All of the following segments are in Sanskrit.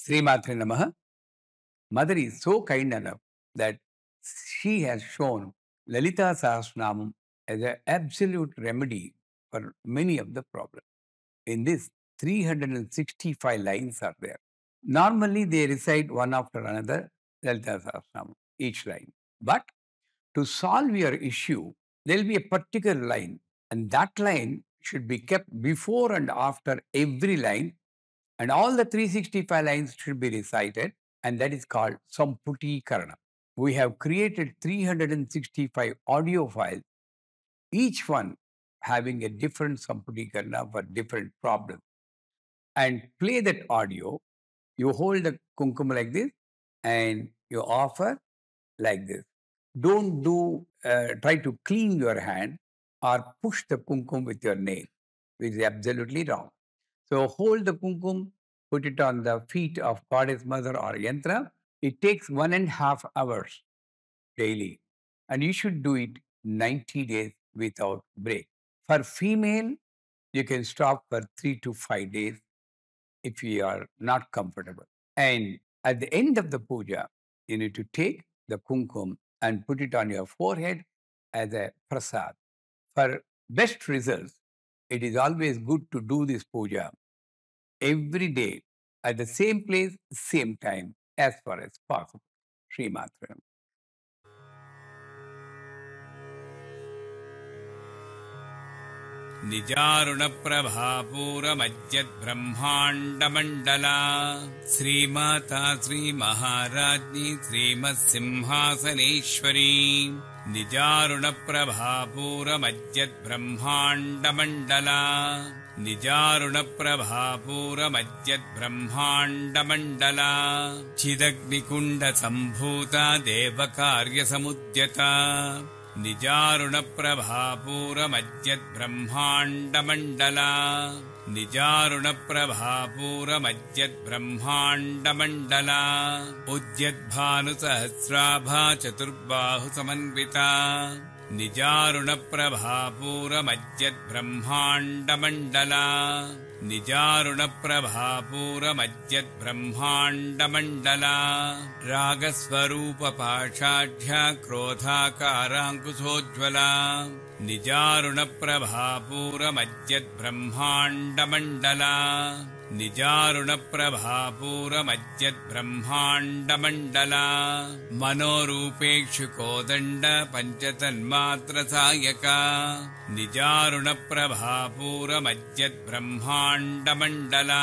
Srimatre Namaha. Mother is so kind enough that she has shown Lalita Sahasranamam as an absolute remedy for many of the problems. In this, 365 lines are there. Normally, they recite one after another, Lalita Sahasranamam, each line. But to solve your issue, there will be a particular line, and that line should be kept before and after every line, and all the 365 lines should be recited, and that is called Samputi Karana. We have created 365 audio files, each one having a different Samputi Karana for different problems. And play that audio. You hold the kumkum like this, and you offer like this. Don't try to clean your hand or push the kumkum with your nail, which is absolutely wrong. So hold the kumkum, put it on the feet of Goddess Mother or Yantra. It takes 1.5 hours daily, and you should do it 90 days without break. For female, you can stop for 3 to 5 days if you are not comfortable. And at the end of the puja, you need to take the kumkum and put it on your forehead as a prasad. For best results, it is always good to do this puja every day at the same place, same time, as far as possible. Srimatre. निजारुणप्रभापूरमज्जद्ब्रह्माण्डमण्डला श्रीमाता श्रीमहाराज्ञी श्रीमत्सिंहासनेश्वरी निजारुणप्रभापूरमज्जद्ब्रह्माण्डमण्डला निजारुणप्रभापूरमज्जद्ब्रह्माण्डमण्डला चिदग्निकुण्डसम्भूता देवकार्यसमुद्यता निजारुणप्रभापूरमज्जद्ब्रह्माण्डमण्डला निजारुणप्रभापूरमज्जद्ब्रह्माण्डमण्डला उद्यद्भानुसहस्राभा चतुर्बाहुसमन्विता निजारुणप्रभापूरमज्जद्ब्रह्माण्डमण्डला निजारुणप्रभापूरमज्जद्ब्रह्माण्डमण्डला रागस्वरूपपाषाढ्या क्रोधाकाराङ्कुशोज्ज्वला निजारुणप्रभापूरमज्जद्ब्रह्माण्डमण्डला निजारुणप्रभापूरमज्जद्ब्रह्माण्डमण्डला मनोरूपेक्षु कोदण्ड पञ्चतन्मात्रसायका निजारुणप्रभापूरमज्जद्ब्रह्माण्डमण्डला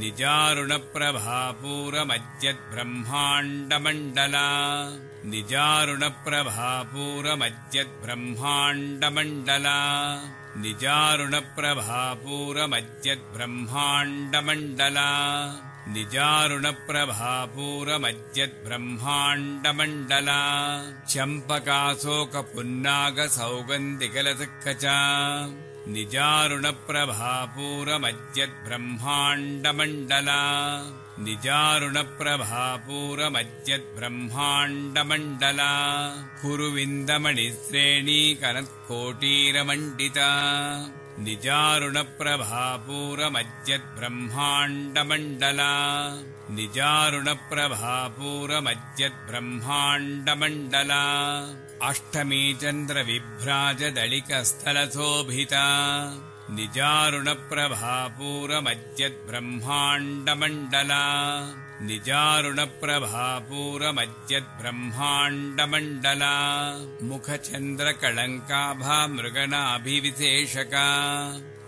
निजारुणप्रभापूरमज्जद्ब्रह्माण्डमण्डला निजारुणप्रभापूरमज्जद्ब्रह्माण्डमण्डला निजारुणप्रभापूरमज्जद्ब्रह्माण्डमण्डला निजारुणप्रभापूरमज्जद्ब्रह्माण्डमण्डला चम्पकाशोकपुन्नागसौगन्धिकलसक्कचा निजारुणप्रभापूरमज्जद्ब्रह्माण्डमण्डला निजारुणप्रभापूरमज्जद्ब्रह्माण्डमण्डला कुरुविन्दमणिश्रेणीकनत्कोटीरमण्डिता निजारुणप्रभापूरमज्जद्ब्रह्माण्डमण्डला निजारुणप्रभापूरमज्जद्ब्रह्माण्डमण्डला अष्टमी चन्द्रविभ्राजदलिकस्थलशोभिता निजारुणप्रभापूरमज्जद्ब्रह्माण्डमण्डला निजारुणप्रभापूरमज्जद्ब्रह्माण्डमण्डला मुखचन्द्रकळङ्काभा मृगनाभिविशेषका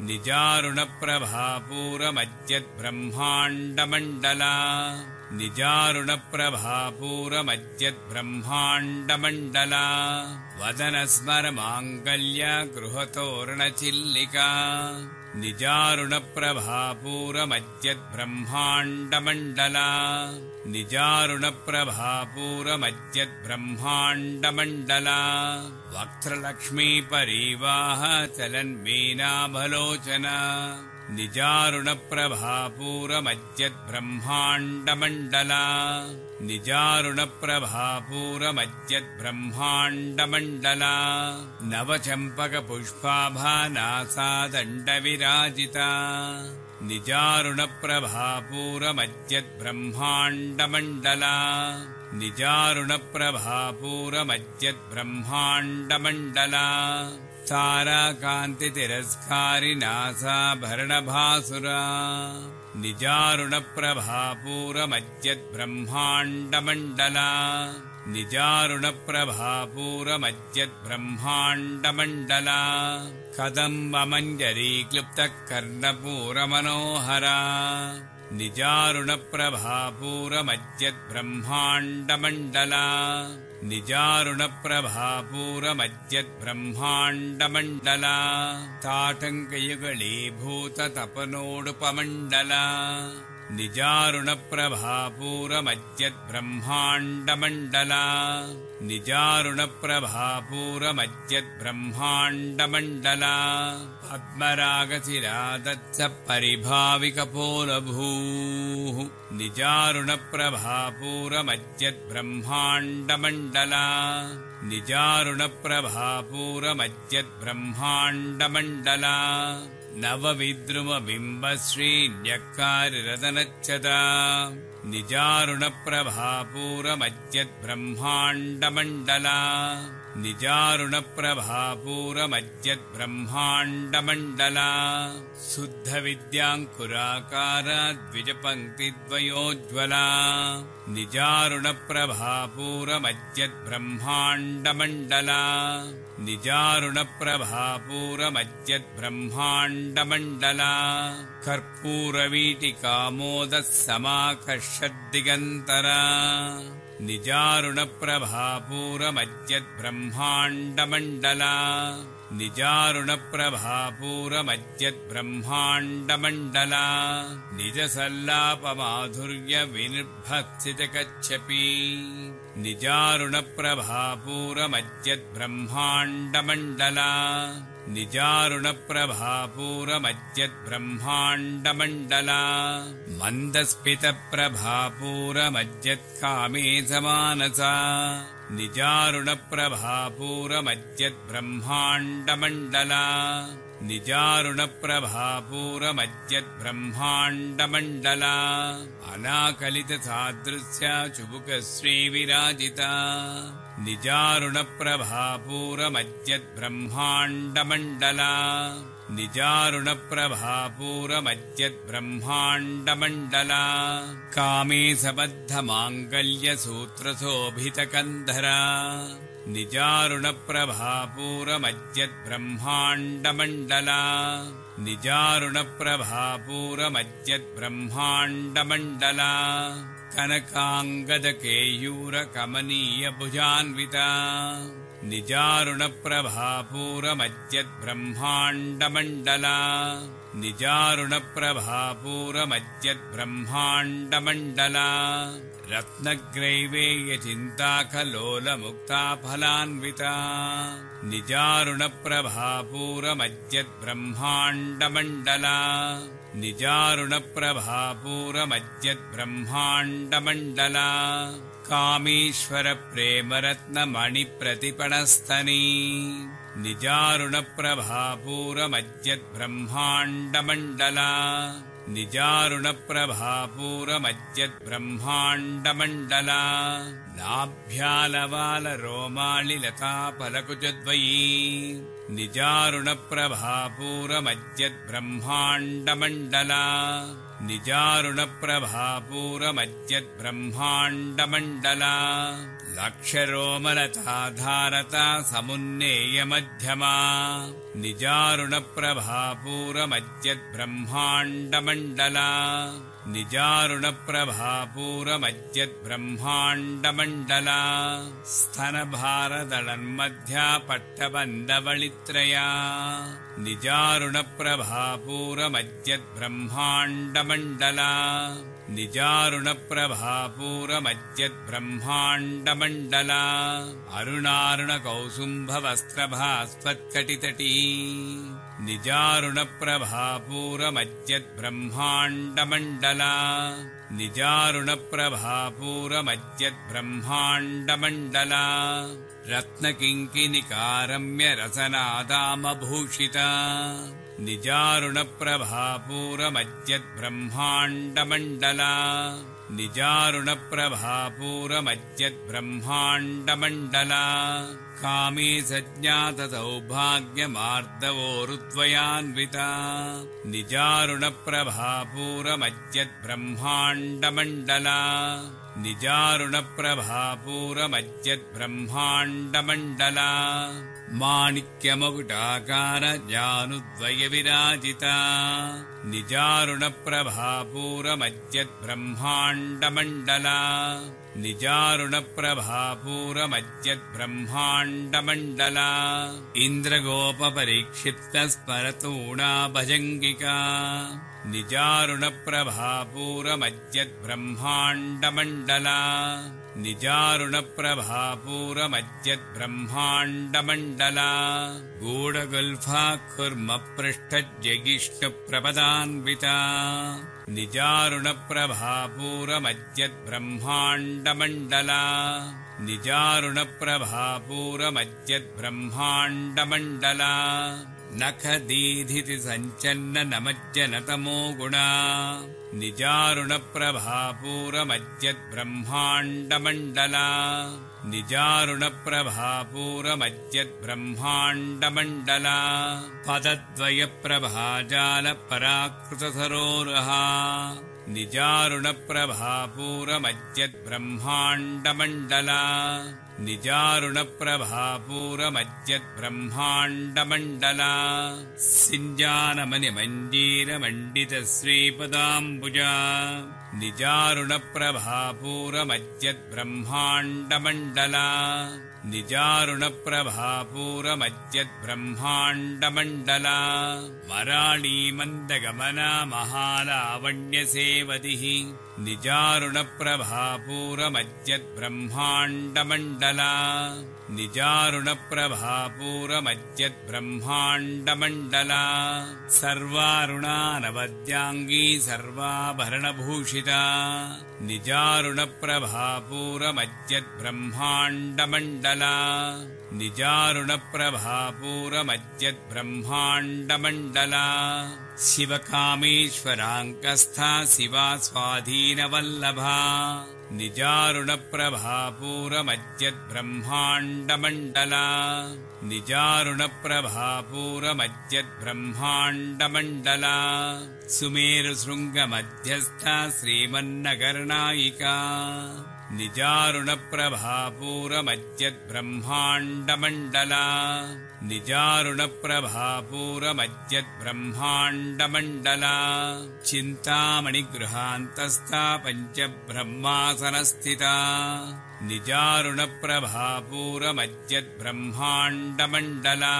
निजारुणप्रभापूरमज्जद्ब्रह्माण्डमण्डला निजारुणप्रभापूरमज्जद्ब्रह्माण्डमण्डला वदनस्मरमाङ्गल्य गृहतोरणचिल्लिका निजारुणप्रभापूरमज्जद्ब्रह्माण्डमण्डला निजारुणप्रभापूरमज्जद्ब्रह्माण्डमण्डला वक्त्रलक्ष्मीपरीवाह चलन्मीनाभलोचना निजारुणप्रभापूरमज्जद्ब्रह्माण्डमण्डला निजारुणप्रभापूरमज्जद्ब्रह्माण्डमण्डला नवचम्पकपुष्पाभा नासादण्डविराजिता निजारुणप्रभापूरमज्जद्ब्रह्माण्डमण्डला निजारुणप्रभापूरमज्जद्ब्रह्माण्डमण्डला ताराकान्तितिरस्कारिनासाभरणभासुरा निजारुणप्रभापूरमज्जद्ब्रह्माण्डमण्डला निजारुणप्रभापूरमज्जद्ब्रह्माण्डमण्डला कदम्बमञ्जरीक्लुप्तकर्णपूरमनोहरा निजारुणप्रभापूरमज्जद्ब्रह्माण्डमण्डला निजारुणप्रभापूरमज्जद्ब्रह्माण्डमण्डला ताटङ्कयुगलीभूततपनोडुपमण्डला निजारुणप्रभापूरमज्जद्ब्रह्माण्डमण्डला निजारुणप्रभापूरमज्जद्ब्रह्माण्डमण्डला पद्मरागशिरादत्सपरिभाविकपोलभूः निजारुणप्रभापूरमज्जद्ब्रह्माण्डमण्डला निजारुणप्रभापूरमज्जद्ब्रह्माण्डमण्डला नवविद्रुमबिम्बश्रीन्यक्कारिरदनच्छदा निजारुणप्रभापूरमज्जद्ब्रह्माण्डमण्डला निजारुणप्रभापूरमज्जद्ब्रह्माण्डमण्डला शुद्धविद्याङ्कुराकारा द्विजपङ्क्तिद्वयोज्ज्वला निजारुणप्रभापूरमज्जद्ब्रह्माण्डमण्डला निजारुणप्रभापूरमज्जद्ब्रह्माण्डमण्डला कर्पूरवीटिकामोदः समाकर्षद्दिगन्तरा निजारुणप्रभापूरमज्जद्ब्रह्माण्डमण्डला निजारुणप्रभापूरमज्जद्ब्रह्माण्डमण्डला निजसल्लापमाधुर्यविनिर्भत्सितकच्छपि निजारुणप्रभापूरमज्जद्ब्रह्माण्डमण्डला निजारुणप्रभापूरमज्जद्ब्रह्माण्डमण्डला मन्दस्मितप्रभापूरमज्जत्कामे समानसा निजारुणप्रभापूरमज्जद्ब्रह्माण्डमण्डला निजारुणप्रभापूरमज्जद्ब्रह्माण्डमण्डला अनाकलितसादृश्या चुबुकश्रीविराजिता निजारुणप्रभापूरमज्जद्ब्रह्माण्डमण्डला निजारुणप्रभापूरमज्जद्ब्रह्माण्डमण्डला कामे सबद्धमाङ्गल्यसूत्रशोभितकन्धरा निजारुणप्रभापूरमज्जद्ब्रह्माण्डमण्डला निजारुणप्रभापूरमज्जद्ब्रह्माण्डमण्डला कनकाङ्गदकेयूरकमनीयभुजान्विता निजारुणप्रभापूरमज्जद्ब्रह्माण्डमण्डला निजारुणप्रभापूरमज्जद्ब्रह्माण्डमण्डला रत्नग्रैवेयचिन्ताकलोलमुक्ताफलान्विता निजारुणप्रभापूरमज्जद्ब्रह्माण्डमण्डला निजारुणप्रभापूरमज्जद्ब्रह्माण्डमण्डला कामेश्वरप्रेमरत्नमणिप्रतिपणस्तनी निजारुणप्रभापूरमज्जद्ब्रह्माण्डमण्डला निजारुणप्रभापूरमज्जद्ब्रह्माण्डमण्डला नाभ्यालवालरोमालिलताफलकुजद्वयी निजारुणप्रभापूरमज्जद्ब्रह्माण्डमण्डला निजारुणप्रभापूरमज्जद्ब्रह्माण्डमण्डला लक्षरोमलताधारता समुन्नेयमध्यमा निजारुणप्रभापूरमज्जद्ब्रह्माण्डमण्डला निजारुणप्रभापूरमज्जद्ब्रह्माण्डमण्डला स्तनभारदलन्मध्या पट्टबन्धवलित्रया निजारुणप्रभापूरमज्जद्ब्रह्माण्डमण्डला निजारुणप्रभापूरमज्जद्ब्रह्माण्डमण्डला अरुणारुणकौसुम्भवस्त्रभास्वत्कटितटी निजारुणप्रभापूरमज्जद्ब्रह्माण्डमण्डला निजारुणप्रभापूरमज्जद्ब्रह्माण्डमण्डला रत्नकिङ्किणिकारम्यरसनादामभूषिता निजारुणप्रभापूरमज्जद्ब्रह्माण्डमण्डला निजारुणप्रभापूरमज्जद्ब्रह्माण्डमण्डला कामे सज्ञातसौभाग्यमार्दवोरुद्वयान्विता निजारुणप्रभापूरमज्जद्ब्रह्माण्डमण्डला निजारुणप्रभापूरमज्जद्ब्रह्माण्डमण्डला माणिक्यमकुटाकार जानुद्वयविराजिता निजारुणप्रभापूरमज्जद्ब्रह्माण्डमण्डला निजारुणप्रभापूरमज्जद्ब्रह्माण्डमण्डला इन्द्रगोपपरीक्षिप्तस्मरतूणा भजङ्गिका निजारुणप्रभापूरमज्जद्ब्रह्माण्डमण्डला निजारुणप्रभापूरमज्जद्ब्रह्माण्डमण्डला गूढगुल्फाकुर्मपृष्ठज्जगिष्णुप्रपदान्विता निजारुणप्रभापूरमज्जद्ब्रह्माण्डमण्डला निजारुणप्रभापूरमज्जद्ब्रह्माण्डमण्डला नखदीधिति सञ्चन्न नमज्जनतमो गुणा निजारुणप्रभापूरमज्जद्ब्रह्माण्डमण्डला निजारुणप्रभापूरमज्जद्ब्रह्माण्डमण्डला पदद्वयप्रभाजालपराकृतसरोरुहा निजारुणप्रभापूरमज्जद्ब्रह्माण्डमण्डला निजारुणप्रभापूरमज्जद्ब्रह्माण्डमण्डला सिञ्जानमणिमञ्जीरमण्डितश्रीपदाम्बुजा निजारुणप्रभापूरमज्जद्ब्रह्माण्डमण्डला निजारुणप्रभापूरमज्जद्ब्रह्माण्डमण्डला मराळीमन्दगमना महालावण्यसेवदिः निजारुणप्रभापूरमज्जद्ब्रह्माण्डमण्डला निजारुणप्रभापूरमज्जद्ब्रह्माण्डमण्डला सर्वारुणानवद्याङ्गी सर्वाभरणभूषिता निजारुणप्रभापूरमज्जद्ब्रह्माण्डमण्डला निजारुणप्रभापूरमज्जद्ब्रह्माण्डमण्डला शिवकामेश्वराङ्कस्था शिवा स्वाधीनवल्लभा निजारुणप्रभापूरमज्जद्ब्रह्माण्डमण्डला निजारुणप्रभापूरमज्जद्ब्रह्माण्डमण्डला सुमेरुशृङ्गमध्यस्था श्रीमन्नगरनायिका निजारुणप्रभापूरमज्जद्ब्रह्माण्डमण्डला निजारुणप्रभापूरमज्जद्ब्रह्माण्डमण्डला चिन्तामणिगृहान्तस्था पञ्चब्रह्मासनस्थिता निजारुणप्रभापूरमज्जद्ब्रह्माण्डमण्डला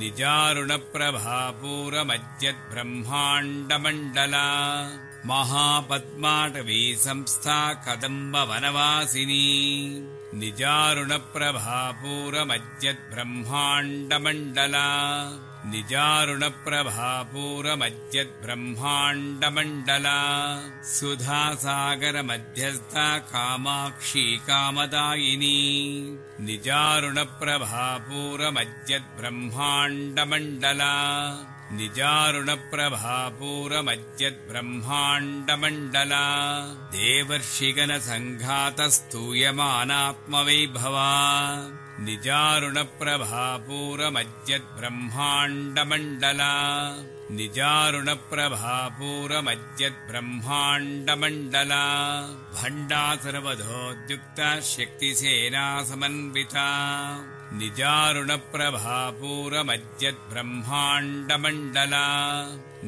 निजारुणप्रभापूरमज्जद्ब्रह्माण्डमण्डला महापद्माटवी संस्था कदम्बवनवासिनी निजारुणप्रभापूरमज्जद्ब्रह्माण्डमण्डला निजारुणप्रभापूरमज्जद्ब्रह्माण्डमण्डला सुधासागरमध्यस्था कामाक्षी कामदायिनी निजारुणप्रभापूरमज्जद्ब्रह्माण्डमण्डला निजारुणप्रभापूरमज्जद्ब्रह्माण्डमण्डला देवर्षिगणसङ्घातस्तूयमानात्मवैभवा निजारुणप्रभापूरमज्जद्ब्रह्माण्डमण्डला निजारुणप्रभापूरमज्जद्ब्रह्माण्डमण्डला भण्डासुरवधोद्युक्ता शक्तिसेना समन्विता निजारुणप्रभापूरमज्जद्ब्रह्माण्डमण्डला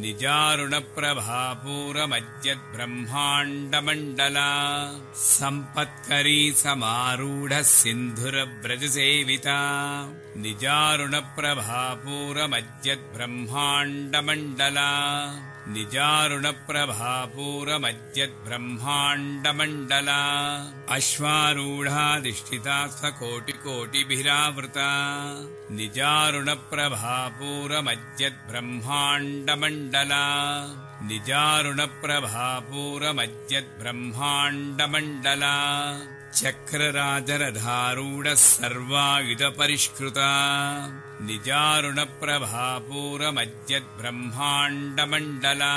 निजारुणप्रभापूरमज्जद्ब्रह्माण्डमण्डला सम्पत्करी समारूढः सिन्धुरव्रजसेविता निजारुणप्रभापूरमज्जद्ब्रह्माण्डमण्डला निजारुणप्रभापूरमज्जद्ब्रह्माण्डमण्डला अश्वारूढाधिष्ठिता स्वकोटिकोटिभिरावृता निजारुणप्रभापूरमज्जद्ब्रह्माण्डमण्डला निजारुणप्रभापूरमज्जद्ब्रह्माण्डमण्डला चक्रराजरधारूढः सर्वायुधपरिष्कृता निजारुणप्रभापूरमज्जद्ब्रह्माण्डमण्डला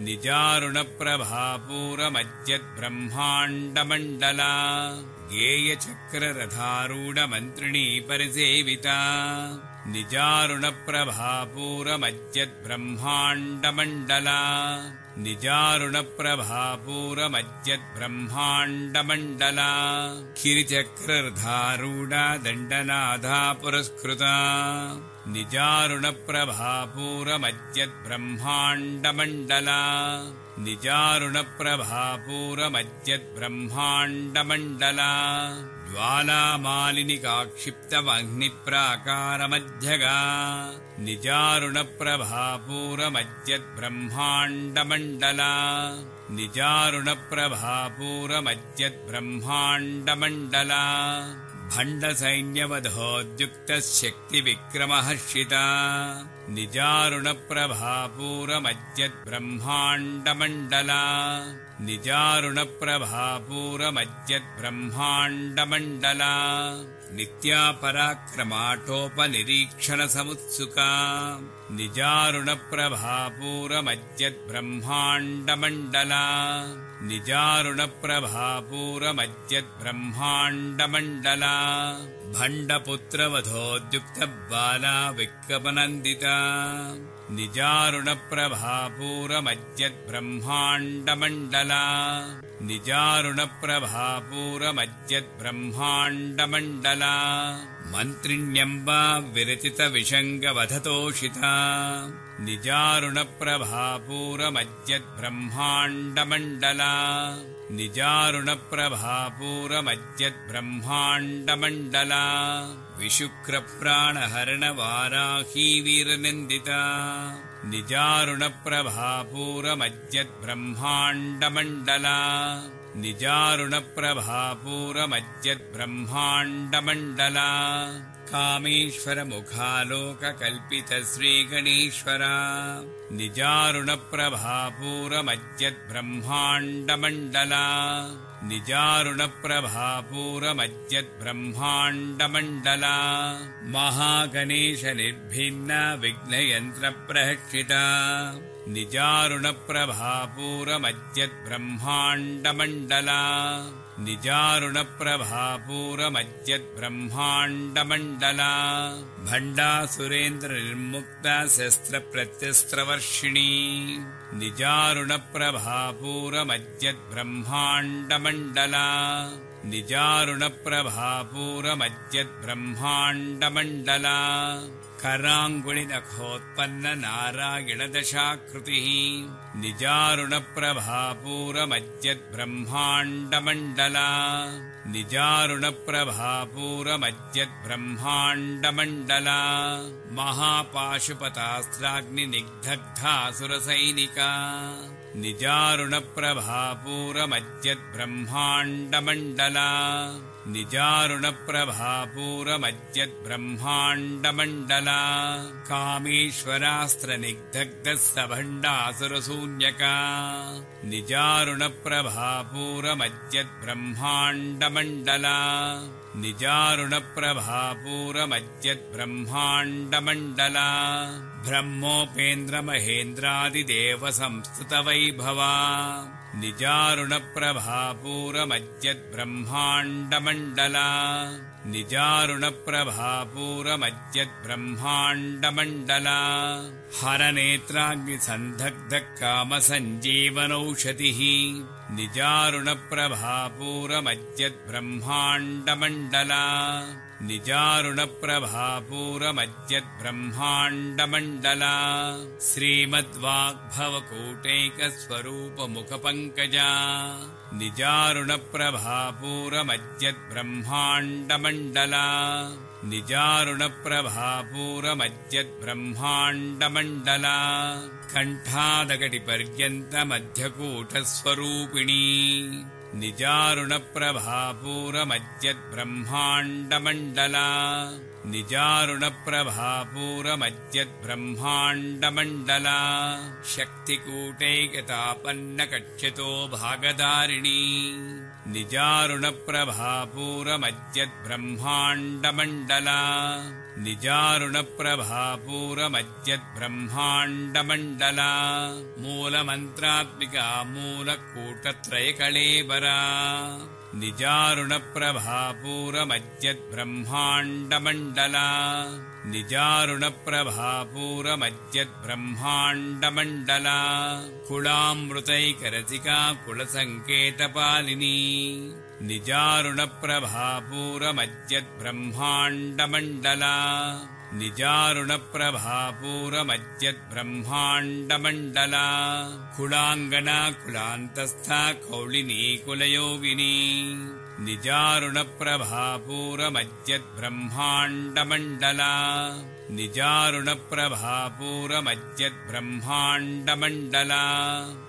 निजारुणप्रभापूरमज्जद्ब्रह्माण्डमण्डला गेयचक्ररथारूढमन्त्रिणी परिसेविता निजारुणप्रभापूरमज्जद्ब्रह्माण्डमण्डला निजारुणप्रभापूरमज्जद्ब्रह्माण्डमण्डला किरिचक्ररथारूढा दण्डनाथा पुरस्कृता निजारुणप्रभापूरमज्जद्ब्रह्माण्डमण्डला निजारुणप्रभापूरमज्जद्ब्रह्माण्डमण्डला ज्वालामालिनिकाक्षिप्तमग्निप्राकारमध्यगा निजारुणप्रभापूरमज्जद्ब्रह्माण्डमण्डला निजारुणप्रभापूरमज्जद्ब्रह्माण्डमण्डला भण्डसैन्यवधोद्युक्तशक्तिविक्रमहर्षिता निजारुणप्रभापूरमज्जद्ब्रह्माण्डमण्डला निजारुणप्रभापूरमज्जद्ब्रह्माण्डमण्डला नित्यापराक्रमाटोपनिरीक्षणसमुत्सुका निजारुणप्रभापूरमज्जद्ब्रह्माण्डमण्डला निजारुणप्रभापूरमज्जद्ब्रह्माण्डमण्डला भण्डपुत्रवधोद्युक्तबाला विक्रमनन्दिता निजारुणप्रभापूरमज्जद्ब्रह्माण्डमण्डला निजारुणप्रभापूरमज्जद्ब्रह्माण्डमण्डला मन्त्रिण्यम्बा विरचितविशङ्गवधतोषिता निजारुणप्रभापूरमज्जद्ब्रह्माण्डमण्डला निजारुणप्रभापूरमज्जद्ब्रह्माण्डमण्डला विशुक्रप्राणहरणवाराही वीरनिन्दिता निजारुणप्रभापूरमज्जद्ब्रह्माण्डमण्डला निजारुणप्रभापूरमज्जद्ब्रह्माण्डमण्डला कामेश्वरमुखालोककल्पितश्रीगणेश्वरा निजारुणप्रभापूरमज्जद्ब्रह्माण्डमण्डला निजारुणप्रभापूरमज्जद्ब्रह्माण्डमण्डला महागणेशनिर्भिन्ना विघ्नयन्त्रप्रहर्षिता निजारुणप्रभापूरमज्जद्ब्रह्माण्डमण्डला निजारुणप्रभापूरमज्जद्ब्रह्माण्डमण्डला भण्डासुरेन्द्रनिर्मुक्ता शस्त्रप्रत्यस्त्रवर्षिणी निजारुणप्रभापूरमज्जद्ब्रह्माण्डमण्डला निजारुणप्रभापूरमज्जद्ब्रह्माण्डमण्डला कराङ्गुलिनखोत्पन्ननारायणदशाकृतिः निजारुणप्रभापूरमज्जद्ब्रह्माण्डमण्डला निजारुणप्रभापूरमज्जद्ब्रह्माण्डमण्डला महापाशुपतास्त्राग्निनिग्धग्धासुरसैनिका निजारुणप्रभापूरमज्जद्ब्रह्माण्डमण्डला निजारुणप्रभापूरमज्जद्ब्रह्माण्डमण्डला कामेश्वरास्त्रनिग्धग्धस्सभण्डासुरशून्यका निजारुणप्रभापूरमज्जद्ब्रह्माण्डमण्डला निजारुणप्रभापूरमज्जद्ब्रह्माण्डमण्डला ब्रह्मोपेन्द्रमहेन्द्रादिदेवसंस्तुतवैभवा निजारुणप्रभापूरमज्जद्ब्रह्माण्डमण्डला निजारुणप्रभापूरमज्जद्ब्रह्माण्डमण्डला हरनेत्राग्निसन्धग्धकामसञ्जीवनौषधिः निजारुणप्रभापूरमज्जद्ब्रह्माण्डमण्डला निजारुणप्रभापूरमज्जद्ब्रह्माण्डमण्डला श्रीमद्वाग्भवकूटैकस्वरूपमुखपङ्कजा निजारुणप्रभापूरमज्जद्ब्रह्माण्डमण्डला निजारुणप्रभापूरमज्जद्ब्रह्माण्डमण्डला कण्ठादकटिपर्यन्तमध्यकूटस्वरूपिणी निजारुणप्रभापूरमज्जद्ब्रह्माण्डमण्डला निजारुणप्रभापूरमज्जद्ब्रह्माण्डमण्डला शक्तिकूटैकतापन्नकक्षतो भागधारिणी निजारुणप्रभापूरमज्जद्ब्रह्माण्डमण्डला निजारुणप्रभापूरमज्जद्ब्रह्माण्डमण्डला मूलमन्त्रात्मिका मूलकूटत्रयकळेबरा निजारुणप्रभापूरमज्जद्ब्रह्माण्डमण्डला निजारुणप्रभापूरमज्जद्ब्रह्माण्डमण्डला कुलामृतैकरसिका कुलसङ्केतपालिनी निजारुणप्रभापूरमज्जद्ब्रह्माण्डमण्डला निजारुणप्रभापूरमज्जद्ब्रह्माण्डमण्डला कुलाङ्गना कुलान्तस्था कौलिनी कुलयोगिनी निजारुणप्रभापूरमज्जद्ब्रह्माण्डमण्डला निजारुणप्रभापूरमज्जद्ब्रह्माण्डमण्डला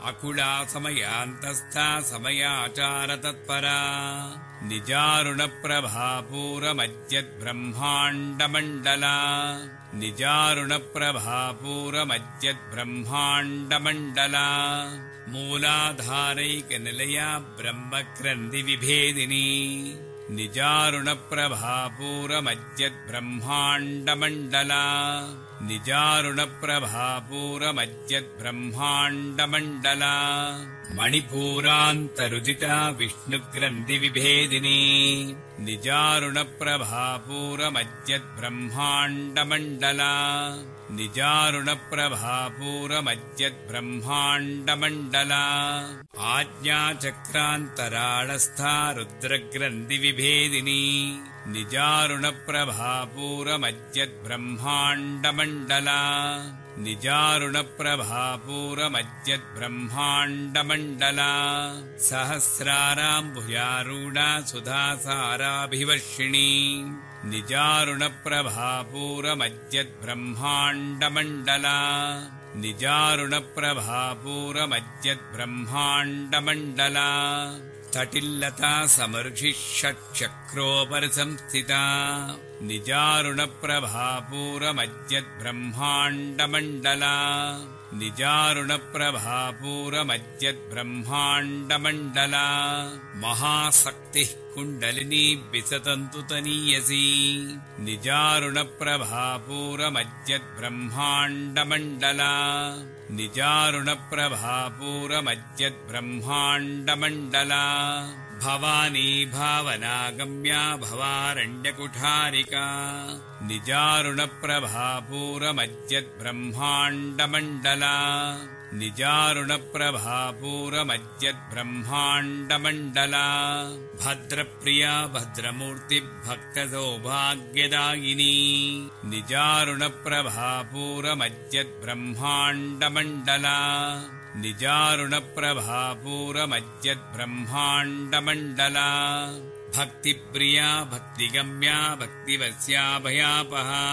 अकुला समयान्तस्था समयाचारतत्परा निजारुणप्रभापूरमज्जद्ब्रह्माण्डमण्डला निजारुणप्रभापूरमज्जद्ब्रह्माण्डमण्डला मूलाधारैकनिलया ब्रह्मक्रन्दिविभेदिनी निजारुणप्रभापूरमज्जद्ब्रह्माण्डमण्डला निजारुणप्रभापूरमज्जद्ब्रह्माण्डमण्डला मणिपूरान्तरुदिता विष्णुग्रन्थिविभेदिनी निजारुणप्रभापूरमज्जद्ब्रह्माण्डमण्डला निजारुणप्रभापूरमज्जद्ब्रह्माण्डमण्डला आज्ञाचक्रान्तराळस्था रुद्रग्रन्थिविभेदिनी निजारुणप्रभापूरमज्जद्ब्रह्माण्डमण्डला निजारुणप्रभापूरमज्जद्ब्रह्माण्डमण्डला सहस्राराम्भुजारूढा सुधासाराभिवर्षिणी निजारुणप्रभापूरमज्जद्ब्रह्माण्डमण्डला निजारुणप्रभापूरमज्जद्ब्रह्माण्डमण्डला तटिल्लता समर्षि षट्चक्रोपरिसंस्थिता निजारुणप्रभापूरमज्जद्ब्रह्माण्डमण्डला निजारुणप्रभापूरमज्जद्ब्रह्माण्डमण्डला महाशक्तिः कुण्डलिनी विसतन्तुतनीयसी निजारुणप्रभापूरमज्जद्ब्रह्माण्डमण्डला निजारुणप्रभापूरमज्जद्ब्रह्माण्डमण्डला भवानी भावनागम्या भवारण्यकुठारिका निजारुणप्रभापूरमज्जद्ब्रह्माण्डमण्डला निजारुणप्रभापूरमज्जद्ब्रह्माण्डमण्डला भद्रप्रिया भद्रमूर्तिभक्तसौभाग्यदायिनी निजारुणप्रभापूरमज्जद्ब्रह्माण्डमण्डला निजारुणप्रभापूरमज्जद्ब्रह्माण्डमण्डला भक्तिप्रिया भक्तिगम्या भक्तिवस्याभयापहा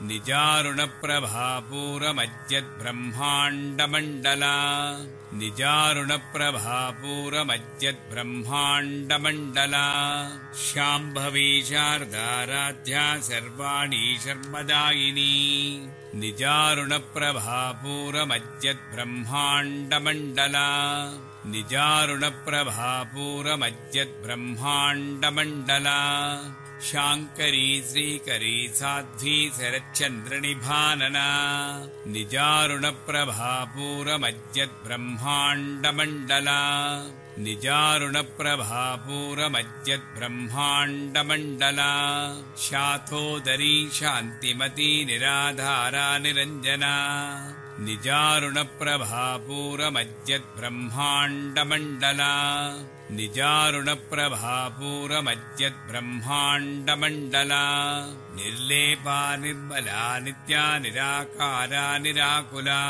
निजारुणप्रभापूरमज्जद्ब्रह्माण्डमण्डला निजारुणप्रभापूरमज्जद्ब्रह्माण्डमण्डला शाम्भवी शारदाराध्या सर्वाणी शर्मदायिनी निजारुणप्रभापूरमज्जद्ब्रह्माण्डमण्डला निजारुणप्रभापूरमज्जद्ब्रह्माण्डमण्डला शाङ्करी श्रीकरी साध्वी शरच्चन्द्रनिभानना निजारुणप्रभापूरमज्जद्ब्रह्माण्डमण्डला निजारुणप्रभापूरमज्जद्ब्रह्माण्डमण्डला शाथोदरी शान्तिमती निराधारा निरञ्जना निजारुणप्रभापूरमज्जद्ब्रह्माण्डमण्डला निजारुणप्रभापूरमज्जद्ब्रह्माण्डमण्डला निर्लेपा निर्मला नित्या निराकारा निराकुला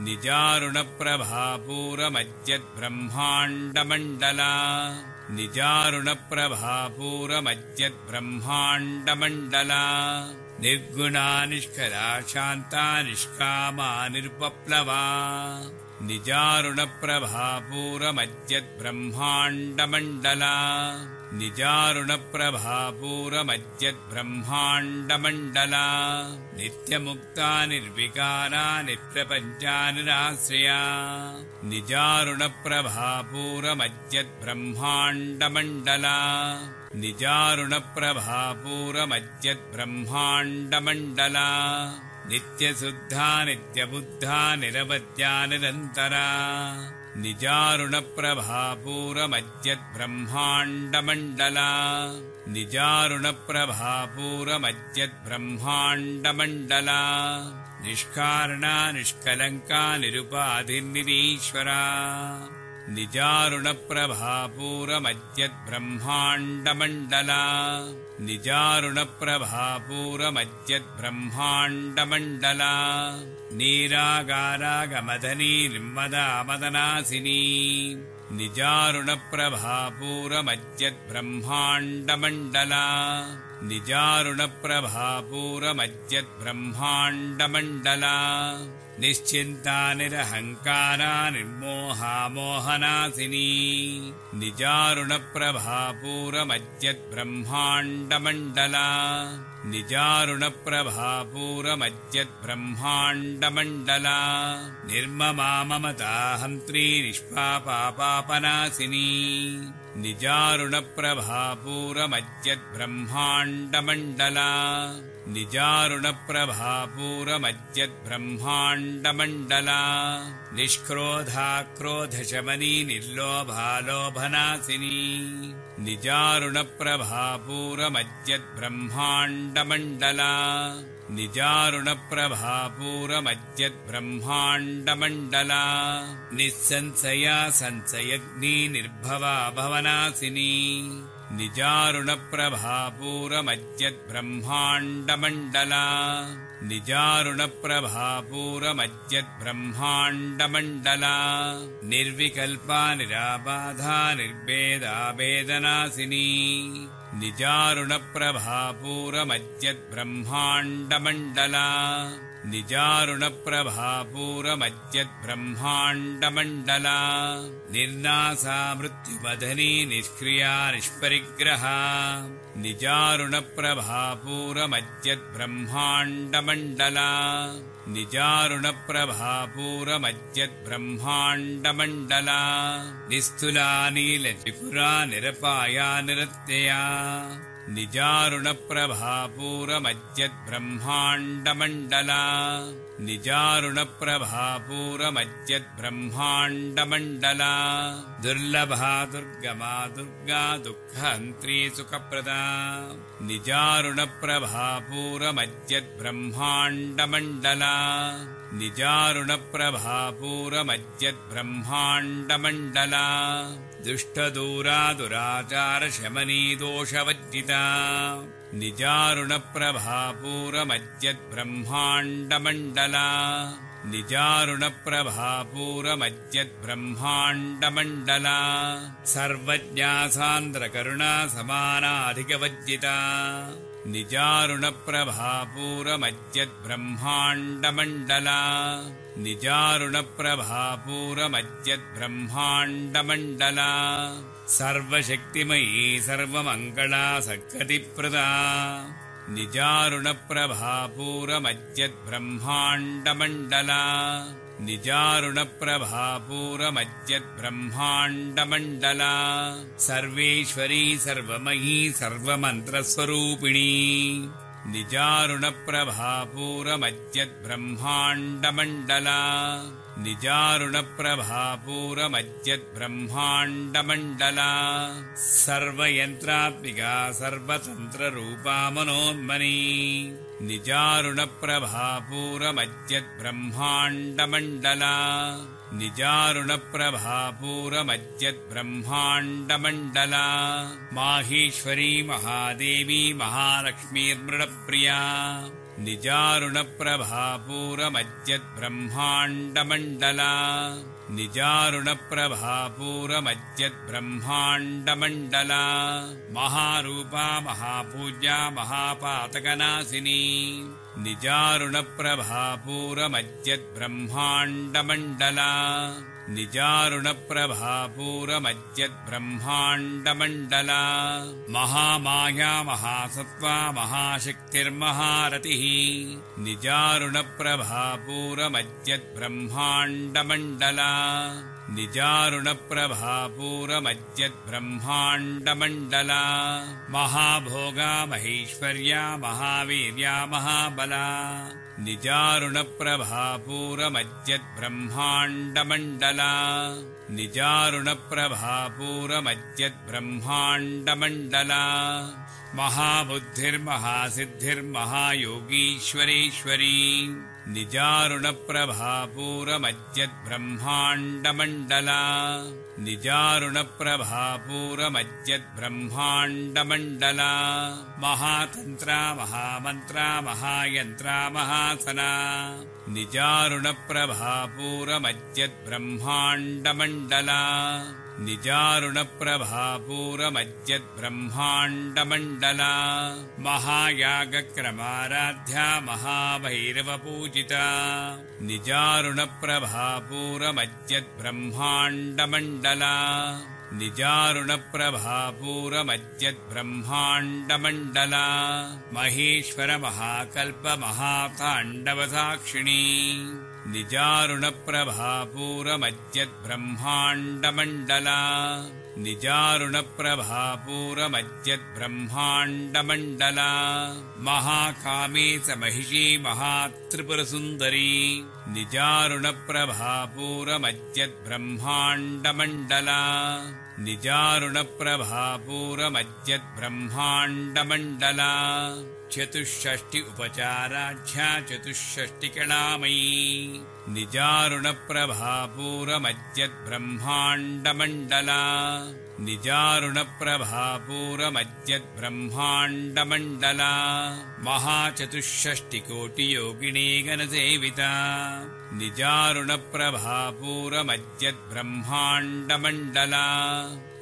निजारुणप्रभापूरमज्जद्ब्रह्माण्डमण्डला निजारुणप्रभापूरमज्जद्ब्रह्माण्डमण्डला निर्गुणा निष्कला शान्ता निष्कामा निर्वप्लवा निजारुणप्रभापूरमज्जद्ब्रह्माण्डमण्डला निजारुणप्रभापूरमज्जद्ब्रह्माण्डमण्डला नित्यमुक्ता निर्विकारा निप्रपञ्चा निराश्रया निजारुणप्रभापूरमज्जद्ब्रह्माण्डमण्डला निजारुणप्रभापूरमज्जद्ब्रह्माण्डमण्डला नित्यशुद्धा नित्यबुद्धा निरवद्या निरन्तरा निजारुणप्रभापूरमज्जद्ब्रह्माण्डमण्डला निजारुणप्रभापूरमज्जद्ब्रह्माण्डमण्डला निष्कारणा निष्कलङ्का निरुपाधिर्निरीश्वरा निजारुणप्रभापूरमज्जद्ब्रह्माण्डमण्डला निजारुणप्रभापूरमज्जद्ब्रह्माण्डमण्डला नीरागारागमदनी निर्मदामदनासिनी निजारुणप्रभापूरमज्जद्ब्रह्माण्डमण्डला निजारुणप्रभापूरमज्जद्ब्रह्माण्डमण्डला निश्चिन्ता निरहङ्कारा निर्मोहा मोहनासिनी निजारुणप्रभापूरमज्जद्ब्रह्माण्डमण्डला निजारुणप्रभापूरमज्जद्ब्रह्माण्डमण्डला निर्ममा ममताहन्त्री निष्पापापापनासिनी निजारुणप्रभापूरमज्जद्ब्रह्माण्डमण्डला निजारुणप्रभापूरमज्जद्ब्रह्माण्डमण्डला निष्क्रोधा क्रोधशमनी निर्लोभालोभनासिनी निजारुणप्रभापूरमज्जद्ब्रह्माण्डमण्डला निजारुणप्रभापूरमज्जद्ब्रह्माण्डमण्डला निस्संशया संशयग्नी निर्भवा भवनासिनी निजारुणप्रभापूरमज्जद्ब्रह्माण्डमण्डला निजारुणप्रभापूरमज्जद्ब्रह्माण्डमण्डला निर्विकल्पा निराबाधा निर्भेदा वेदनासिनी निजारुणप्रभापूरमज्जद्ब्रह्माण्डमण्डला निजारुणप्रभापूरमज्जद्ब्रह्माण्डमण्डला निर्नासा मृत्युमदनी निष्क्रिया निष्परिग्रहा निजारुणप्रभापूरमज्जद्ब्रह्माण्डमण्डला निजारुणप्रभापूरमज्जद्ब्रह्माण्डमण्डला निस्तुला नीलत्रिपुरा निरपाया निरत्यया निजारुणप्रभापूरमज्जद्ब्रह्माण्डमण्डला निजारुणप्रभापूरमज्जद्ब्रह्माण्डमण्डला दुर्लभा दुर्गमा दुर्गा दुःखहन्त्री सुखप्रदा निजारुणप्रभापूरमज्जद्ब्रह्माण्डमण्डला निजारुणप्रभापूरमज्जद्ब्रह्माण्डमण्डला दुष्टदूरा दुराचारशमनी दोषवज्जिता निजारुणप्रभापूरमज्जद्ब्रह्माण्डमण्डला निजारुणप्रभापूरमज्जद्ब्रह्माण्डमण्डला सर्वज्ञा सान्द्रकरुणा समानाधिकवज्जिता निजारुणप्रभापूरमज्जद्ब्रह्माण्डमण्डला निजारुणप्रभापूरमज्जद्ब्रह्माण्डमण्डला सर्वशक्तिमयी सर्वमङ्गला सद्गतिप्रदा निजारुणप्रभापूरमज्जद्ब्रह्माण्डमण्डला निजारुणप्रभापूरमज्जद्ब्रह्माण्डमण्डला सर्वेश्वरी सर्वमयी सर्वमन्त्रस्वरूपिणी निजारुणप्रभापूरमज्जद्ब्रह्माण्डमण्डला निजारुणप्रभापूरमज्जद्ब्रह्माण्डमण्डला सर्वयन्त्रात्मिका सर्वतन्त्ररूपा मनोन्मनी निजारुणप्रभापूरमज्जद्ब्रह्माण्डमण्डला निजारुणप्रभापूरमज्जद्ब्रह्माण्डमण्डला माहेश्वरी महादेवी महालक्ष्मीर्मृडप्रिया निजारुणप्रभापूरमज्जद्ब्रह्माण्डमण्डला निजारुणप्रभापूरमज्जद्ब्रह्माण्डमण्डला निजारुणप्रभापूरमज्जद्ब्रह्माण्डमण्डला महामाया महासत्त्वा महाशक्तिर्महारतिः निजारुणप्रभापूरमज्जद्ब्रह्माण्डमण्डला निजारुणप्रभापूरमज्जद्ब्रह्माण्डमण्डला महाभोगा महेश्वर्या महावीर्या महाबला निजारुणप्रभापूरमज्जद्ब्रह्माण्डमण्डला निजारुणप्रभापूरमज्जद्ब्रह्माण्डमण्डला महाबुद्धिर्महासिद्धिर्महायोगीश्वरेश्वरी निजारुणप्रभापूरमज्जद्ब्रह्माण्डमण्डला निजारुणप्रभापूरमज्जद्ब्रह्माण्डमण्डला महातन्त्रा महामन्त्रा महायन्त्रा महासना निजारुणप्रभापूरमज्जद्ब्रह्माण्डमण्डला निजारुणप्रभापूरमज्जद्ब्रह्माण्डमण्डला महायागक्रमाराध्या महाभैरवपूजिता निजारुणप्रभापूरमज्जद्ब्रह्माण्डमण्डला निजारुणप्रभापूरमज्जद्ब्रह्माण्डमण्डला महेश्वर महाकल्प महाताण्डवसाक्षिणी निजारुणप्रभापूरमज्जद्ब्रह्माण्डमण्डला निजारुणप्रभापूरमज्जद्ब्रह्माण्डमण्डला महाकामेश महिषी महात्रिपुरसुन्दरी निजारुणप्रभापूरमज्जद्ब्रह्माण्डमण्डला निजारुणप्रभापूरमज्जद्ब्रह्माण्डमण्डला चतुष्षष्टि उपचाराढ्या चतुष्षष्टिकलामयी निजारुणप्रभापूरमज्जद्ब्रह्माण्डमण्डला निजारुणप्रभापूरमज्जद्ब्रह्माण्डमण्डला महाचतुष्षष्टिकोटियोगिनी गणसेविता निजारुणप्रभापूरमज्जद्ब्रह्माण्डमण्डला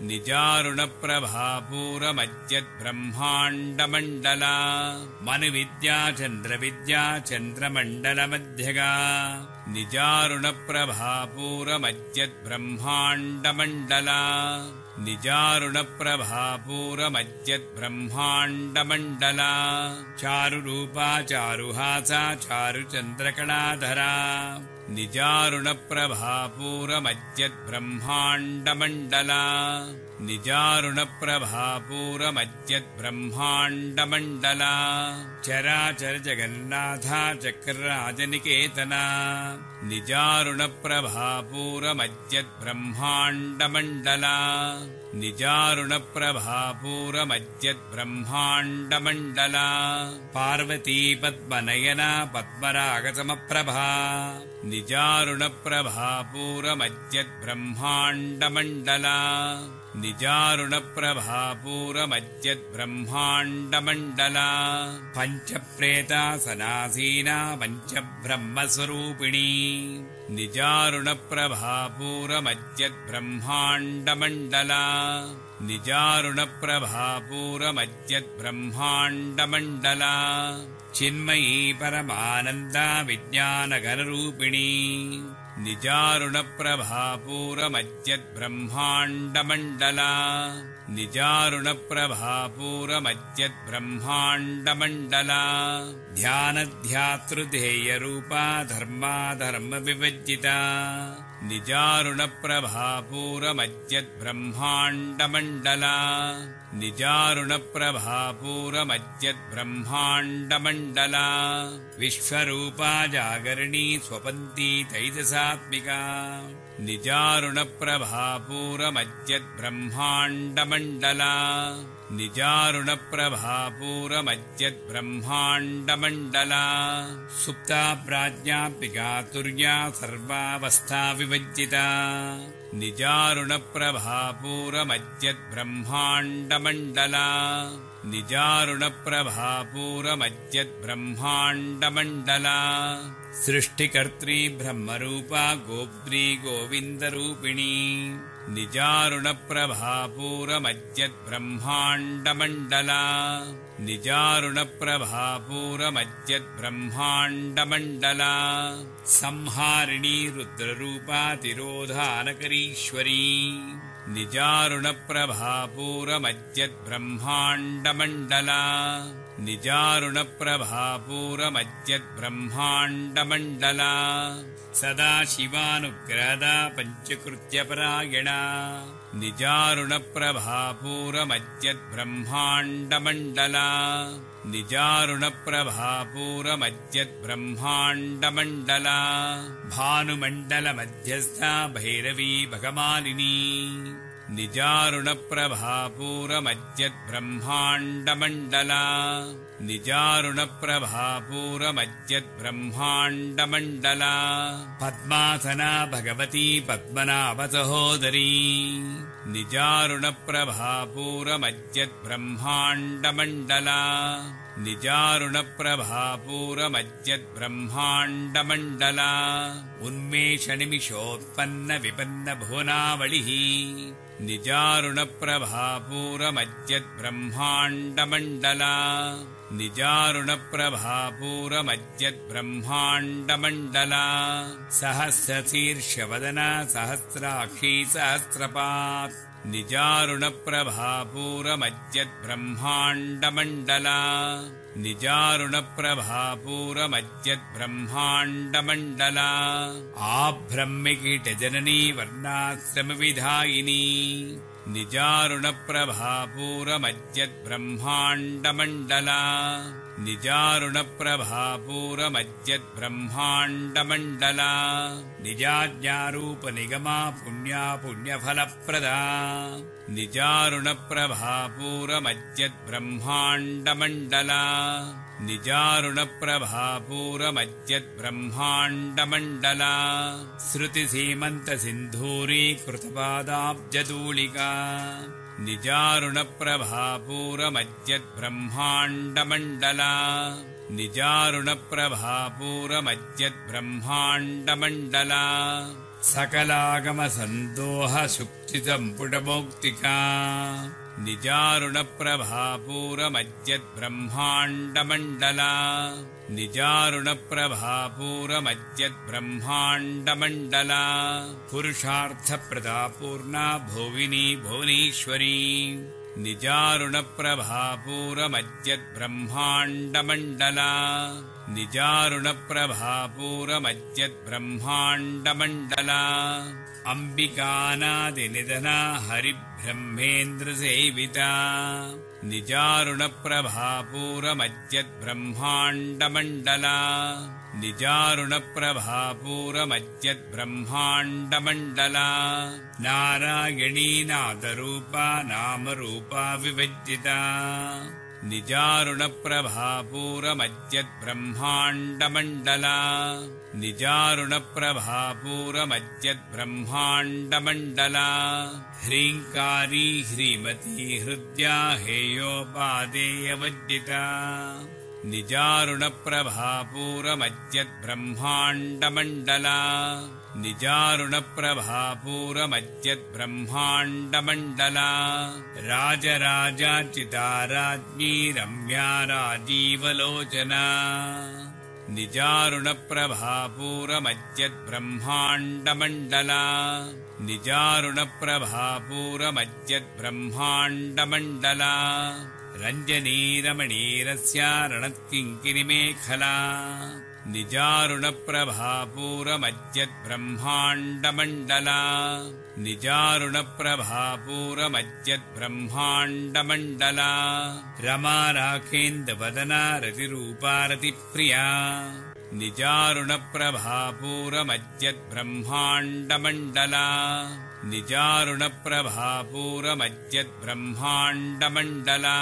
निजारुणप्रभापूरमज्जद्ब्रह्माण्डमण्डला मनुविद्या चन्द्रविद्या चन्द्रमण्डलमध्यगा निजारुणप्रभापूरमज्जद्ब्रह्माण्डमण्डला निजारुणप्रभापूरमज्जद्ब्रह्माण्डमण्डला चारुरूपा चारुहासा चारुचन्द्रकलाधरा निजारुणप्रभापूरमज्जद्ब्रह्माण्डमण्डला निजारुणप्रभापूरमज्जद्ब्रह्माण्डमण्डला चराचरजगन्नाथा चक्रराजनिकेतना निजारुणप्रभापूरमज्जद्ब्रह्माण्डमण्डला निजारुणप्रभापूरमज्जद्ब्रह्माण्डमण्डला पार्वती पद्मनयना पद्मरागसमप्रभा निजारुणप्रभापूरमज्जद्ब्रह्माण्डमण्डला निजारुणप्रभापूरमज्जद्ब्रह्माण्डमण्डला पञ्चप्रेतासनासीना पञ्चब्रह्मस्वरूपिणी निजारुणप्रभापूरमज्जद्ब्रह्माण्डमण्डला निजारुणप्रभापूरमज्जद्ब्रह्माण्डमण्डला चिन्मयी परमानन्दा विज्ञानघनरूपिणी निजारुणप्रभापूरमज्जद्ब्रह्माण्डमण्डला निजारुणप्रभापूरमज्जद्ब्रह्माण्डमण्डला ध्यानध्यातृध्येयरूपा धर्माधर्मविवर्जिता निजारुणप्रभापूरमज्जद्ब्रह्माण्डमण्डला निजारुणप्रभापूरमज्जद्ब्रह्माण्डमण्डला विश्वरूपा जागरणी स्वपन्ती तैजसात्मिका निजारुणप्रभापूरमज्जद्ब्रह्माण्डमण्डला निजारुणप्रभापूरमज्जद्ब्रह्माण्डमण्डला सुप्ता प्राज्ञापिका तुर्या सर्वावस्था विभज्जिता निजारुणप्रभापूरमज्जद्ब्रह्माण्डमण्डला निजारुणप्रभापूरमज्जद्ब्रह्माण्डमण्डला सृष्टिकर्त्री ब्रह्मरूपा गोप्त्री गोविन्दरूपिणी निजारुणप्रभापूरमज्जद्ब्रह्माण्डमण्डला निजारुणप्रभापूरमज्जद्ब्रह्माण्डमण्डला संहारिणी रुद्ररूपा तिरोधानकरीश्वरी निजारुणप्रभापूरमज्जद्ब्रह्माण्डमण्डला निजारुणप्रभापूरमज्जद्ब्रह्माण्डमण्डला सदाशिवानुग्रहदा पञ्चकृत्यपरायणा निजारुणप्रभापूरमज्जद्ब्रह्माण्डमण्डला निजारुणप्रभापूरमज्जद्ब्रह्माण्डमण्डला भानुमण्डलमध्यस्था भैरवी भगमालिनी निजारुणप्रभापूरमज्जद्ब्रह्माण्डमण्डला निजारुणप्रभापूरमज्जद्ब्रह्माण्डमण्डला पद्मासना भगवती पद्मनाभसहोदरी निजारुणप्रभापूरमज्जद्ब्रह्माण्डमण्डला निजारुणप्रभापूरमज्जद्ब्रह्माण्डमण्डला उन्मेषनिमिषोत्पन्नविपन्नभुवनावलिः निजारुणप्रभापूरमज्जद्ब्रह्माण्डमण्डला निजारुणप्रभापूरमज्जद्ब्रह्माण्डमण्डला सहस्रशीर्षवदना सहस्राक्षी सहस्रपात् निजारुणप्रभापूरमज्जद्ब्रह्माण्डमण्डला निजारुणप्रभापूरमज्जद्ब्रह्माण्डमण्डला आब्रह्मकीटजननी वर्णाश्रमविधायिनी निजारुणप्रभापूरमज्जद्ब्रह्माण्डमण्डला निजारुणप्रभापूरमज्जद्ब्रह्माण्डमण्डला निजाज्ञारूपनिगमा पुण्या पुण्यफलप्रदा निजारुणप्रभापूरमज्जद्ब्रह्माण्डमण्डला निजारुणप्रभापूरमज्जद्ब्रह्माण्डमण्डला श्रुतिसीमन्तसिन्धूरीकृतपादाब्जधूलिका निजारुणप्रभापूरमज्जद्ब्रह्माण्डमण्डला निजारुणप्रभापूरमज्जद्ब्रह्माण्डमण्डला सकलागमसन्दोहसुक्तिसम्पुटमौक्तिका निजारुणप्रभापूरमज्जद्ब्रह्माण्डमण्डला निजारुणप्रभापूरमज्जद्ब्रह्माण्डमण्डला पुरुषार्थप्रदापूर्णा भोगिनी भुवनेश्वरी निजारुणप्रभापूरमज्जद्ब्रह्माण्डमण्डला निजारुणप्रभापूरमज्जद्ब्रह्माण्डमण्डला अम्बिकानादिनिधना हरिब्रह्मेन्द्रसेविता निजारुणप्रभापूरमज्जद्ब्रह्माण्डमण्डला निजारुणप्रभापूरमज्जद्ब्रह्माण्डमण्डला नारायणी नादरूपा नामरूपा विभज्जिता निजारुणप्रभापूरमज्जद्ब्रह्माण्डमण्डला निजारुणप्रभापूरमज्जद्ब्रह्माण्डमण्डला ह्रीङ्कारी ह्रीमती हृद्या हेयोपादेयवज्जिता निजारुणप्रभापूरमज्जद्ब्रह्माण्डमण्डला निजारुणप्रभापूरमज्जद्ब्रह्माण्डमण्डला राजराजार्चिता राज्ञी रम्या राजीवलोचना निजारुणप्रभापूरमज्जद्ब्रह्माण्डमण्डला निजारुणप्रभापूरमज्जद्ब्रह्माण्डमण्डला रञ्जनीरमणीरस्या रणत्किङ्किणिमेखला निजारुणप्रभापूरमज्जद्ब्रह्माण्डमण्डला निजारुणप्रभापूरमज्जद्ब्रह्माण्डमण्डला रमा राखेन्दवदना रतिरूपा रतिप्रिया निजारुणप्रभापूरमज्जद्ब्रह्माण्डमण्डला निजारुणप्रभापूरमज्जद्ब्रह्माण्डमण्डला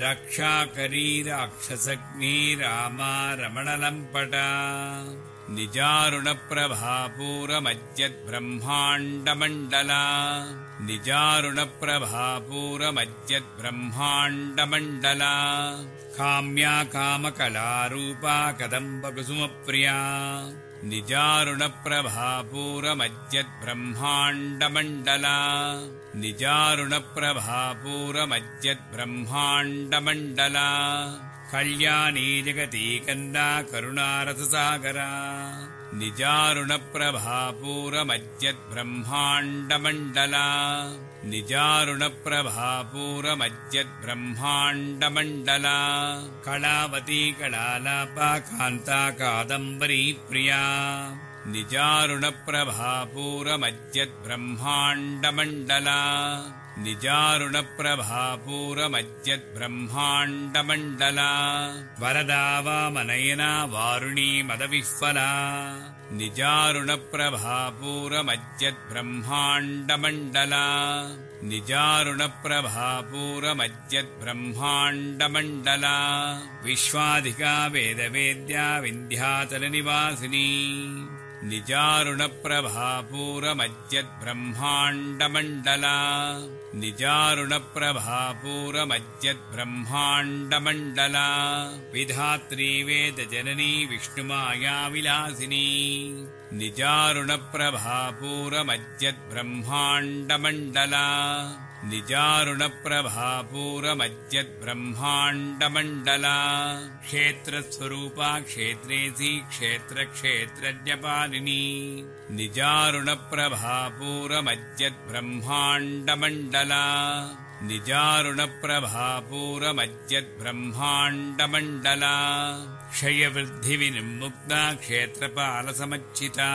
रक्षाकरी राक्षसग्नी रामा रमणलम्पटा निजारुणप्रभापूरमज्जद्ब्रह्माण्डमण्डला निजारुणप्रभापूरमज्जद्ब्रह्माण्डमण्डला काम्या कामकलारूपा कदम्बकुसुमप्रिया निजारुणप्रभापूरमज्जद्ब्रह्माण्डमण्डला निजारुणप्रभापूरमज्जद्ब्रह्माण्डमण्डला कल्याणी जगती कन्दा करुणारससागरा निजारुणप्रभापूरमज्जद्ब्रह्माण्डमण्डला निजारुणप्रभापूरमज्जद्ब्रह्माण्डमण्डला कलावती कलालापा कान्ता कादम्बरी प्रिया निजारुणप्रभापूरमज्जद्ब्रह्माण्डमण्डला निजारुणप्रभापूरमज्जद्ब्रह्माण्डमण्डला वरदा वामनयना वारुणी मदविह्वला निजारुणप्रभापूरमज्जद्ब्रह्माण्डमण्डला निजारुणप्रभापूरमज्जद्ब्रह्माण्डमण्डला विश्वाधिका वेदवेद्या विन्ध्याचलनिवासिनी निजारुणप्रभापूरमज्जद्ब्रह्माण्डमण्डला निजारुणप्रभापूरमज्जद्ब्रह्माण्डमण्डला विधात्री वेदजननी विष्णुमाया विलासिनी निजारुणप्रभापूरमज्जद्ब्रह्माण्डमण्डला निजारुणप्रभापूरमज्जद्ब्रह्माण्डमण्डला क्षेत्रस्वरूपा क्षेत्रेसी क्षेत्रक्षेत्रज्ञपालिनी निजारुणप्रभापूरमज्जद्ब्रह्माण्डमण्डला निजारुणप्रभापूरमज्जद्ब्रह्माण्डमण्डला क्षयवृद्धिविनिर्मुक्ता क्षेत्रपालसमच्चिता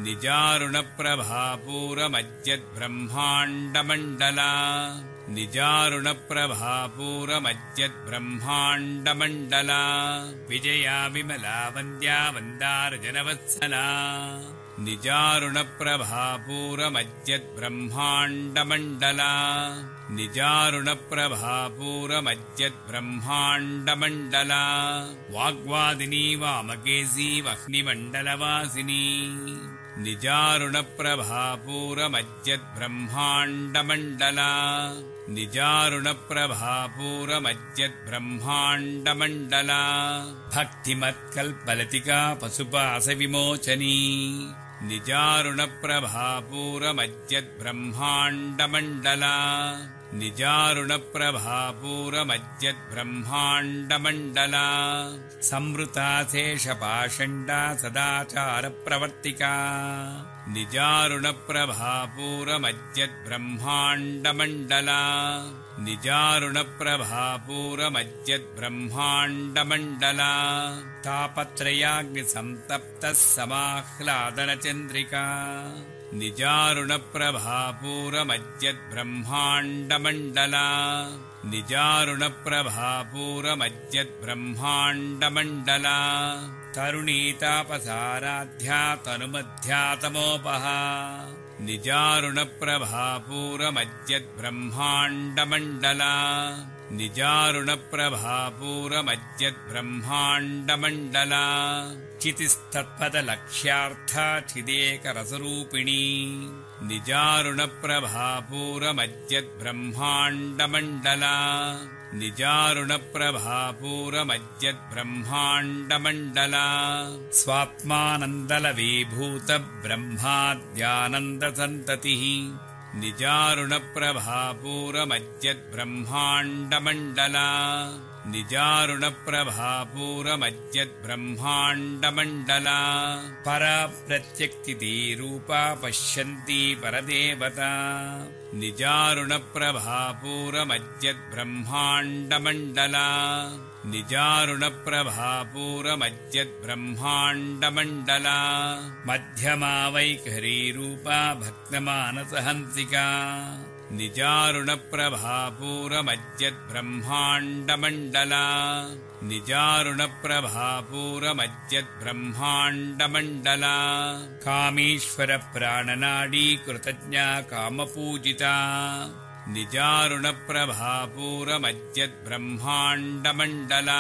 निजारुणप्रभापूरमज्जद्ब्रह्माण्डमण्डला निजारुणप्रभापूरमज्जद्ब्रह्माण्डमण्डला विजया विमला वन्द्या वन्दारजनवत्सला निजारुणप्रभापूरमज्जद्ब्रह्माण्डमण्डला निजारुणप्रभापूरमज्जद्ब्रह्माण्डमण्डला वाग्वादिनी वामकेशी वह्निमण्डलवासिनी निजारुणप्रभापूरमज्जद्ब्रह्माण्डमण्डला निजारुणप्रभापूरमज्जद्ब्रह्माण्डमण्डला भक्तिमत्कल्पलतिका पशुपाशविमोचनी निजारुणप्रभापूरमज्जद्ब्रह्माण्डमण्डला निजारुणप्रभापूरमज्जद्ब्रह्माण्डमण्डला संवृता शेषपाषण्डा सदाचारप्रवर्तिका निजारुणप्रभापूरमज्जद्ब्रह्माण्डमण्डला निजारुणप्रभापूरमज्जद्ब्रह्माण्डमण्डला तापत्रयाग्निसंतप्तः समाह्लादनचन्द्रिका निजारुणप्रभापूरमज्जद्ब्रह्माण्डमण्डला निजारुणप्रभापूरमज्जद्ब्रह्माण्डमण्डला तरुणीतापसाराध्या तनुमध्यातमोपहा निजारुणप्रभापूरमज्जद्ब्रह्माण्डमण्डला निजारुणप्रभापूरमज्जद्ब्रह्माण्डमण्डला चितिस्तत्पदलक्ष्यार्था चिदेकरसरूपिणी निजारुणप्रभापूरमज्जद्ब्रह्माण्डमण्डला निजारुणप्रभापूरमज्जद्ब्रह्माण्डमण्डला स्वात्मानन्दलवीभूतब्रह्माद्यानन्दसन्ततिः निजारुणप्रभापूरमज्जद्ब्रह्माण्डमण्डला निजारुणप्रभापूरमज्जद्ब्रह्माण्डमण्डला परप्रत्यक्तिरूपा पश्यन्ती परदेवता निजारुणप्रभापूरमज्जद्ब्रह्माण्डमण्डला निजारुणप्रभापूरमज्जद्ब्रह्माण्डमण्डला मध्यमा वैखरीरूपा भक्तमानसहंसिका निजारुणप्रभापूरमज्जद्ब्रह्माण्डमण्डला निजारुणप्रभापूरमज्जद्ब्रह्माण्डमण्डला कामेश्वरप्राणनाडी कृतज्ञा कामपूजिता निजारुणप्रभापूरमज्जद्ब्रह्माण्डमण्डला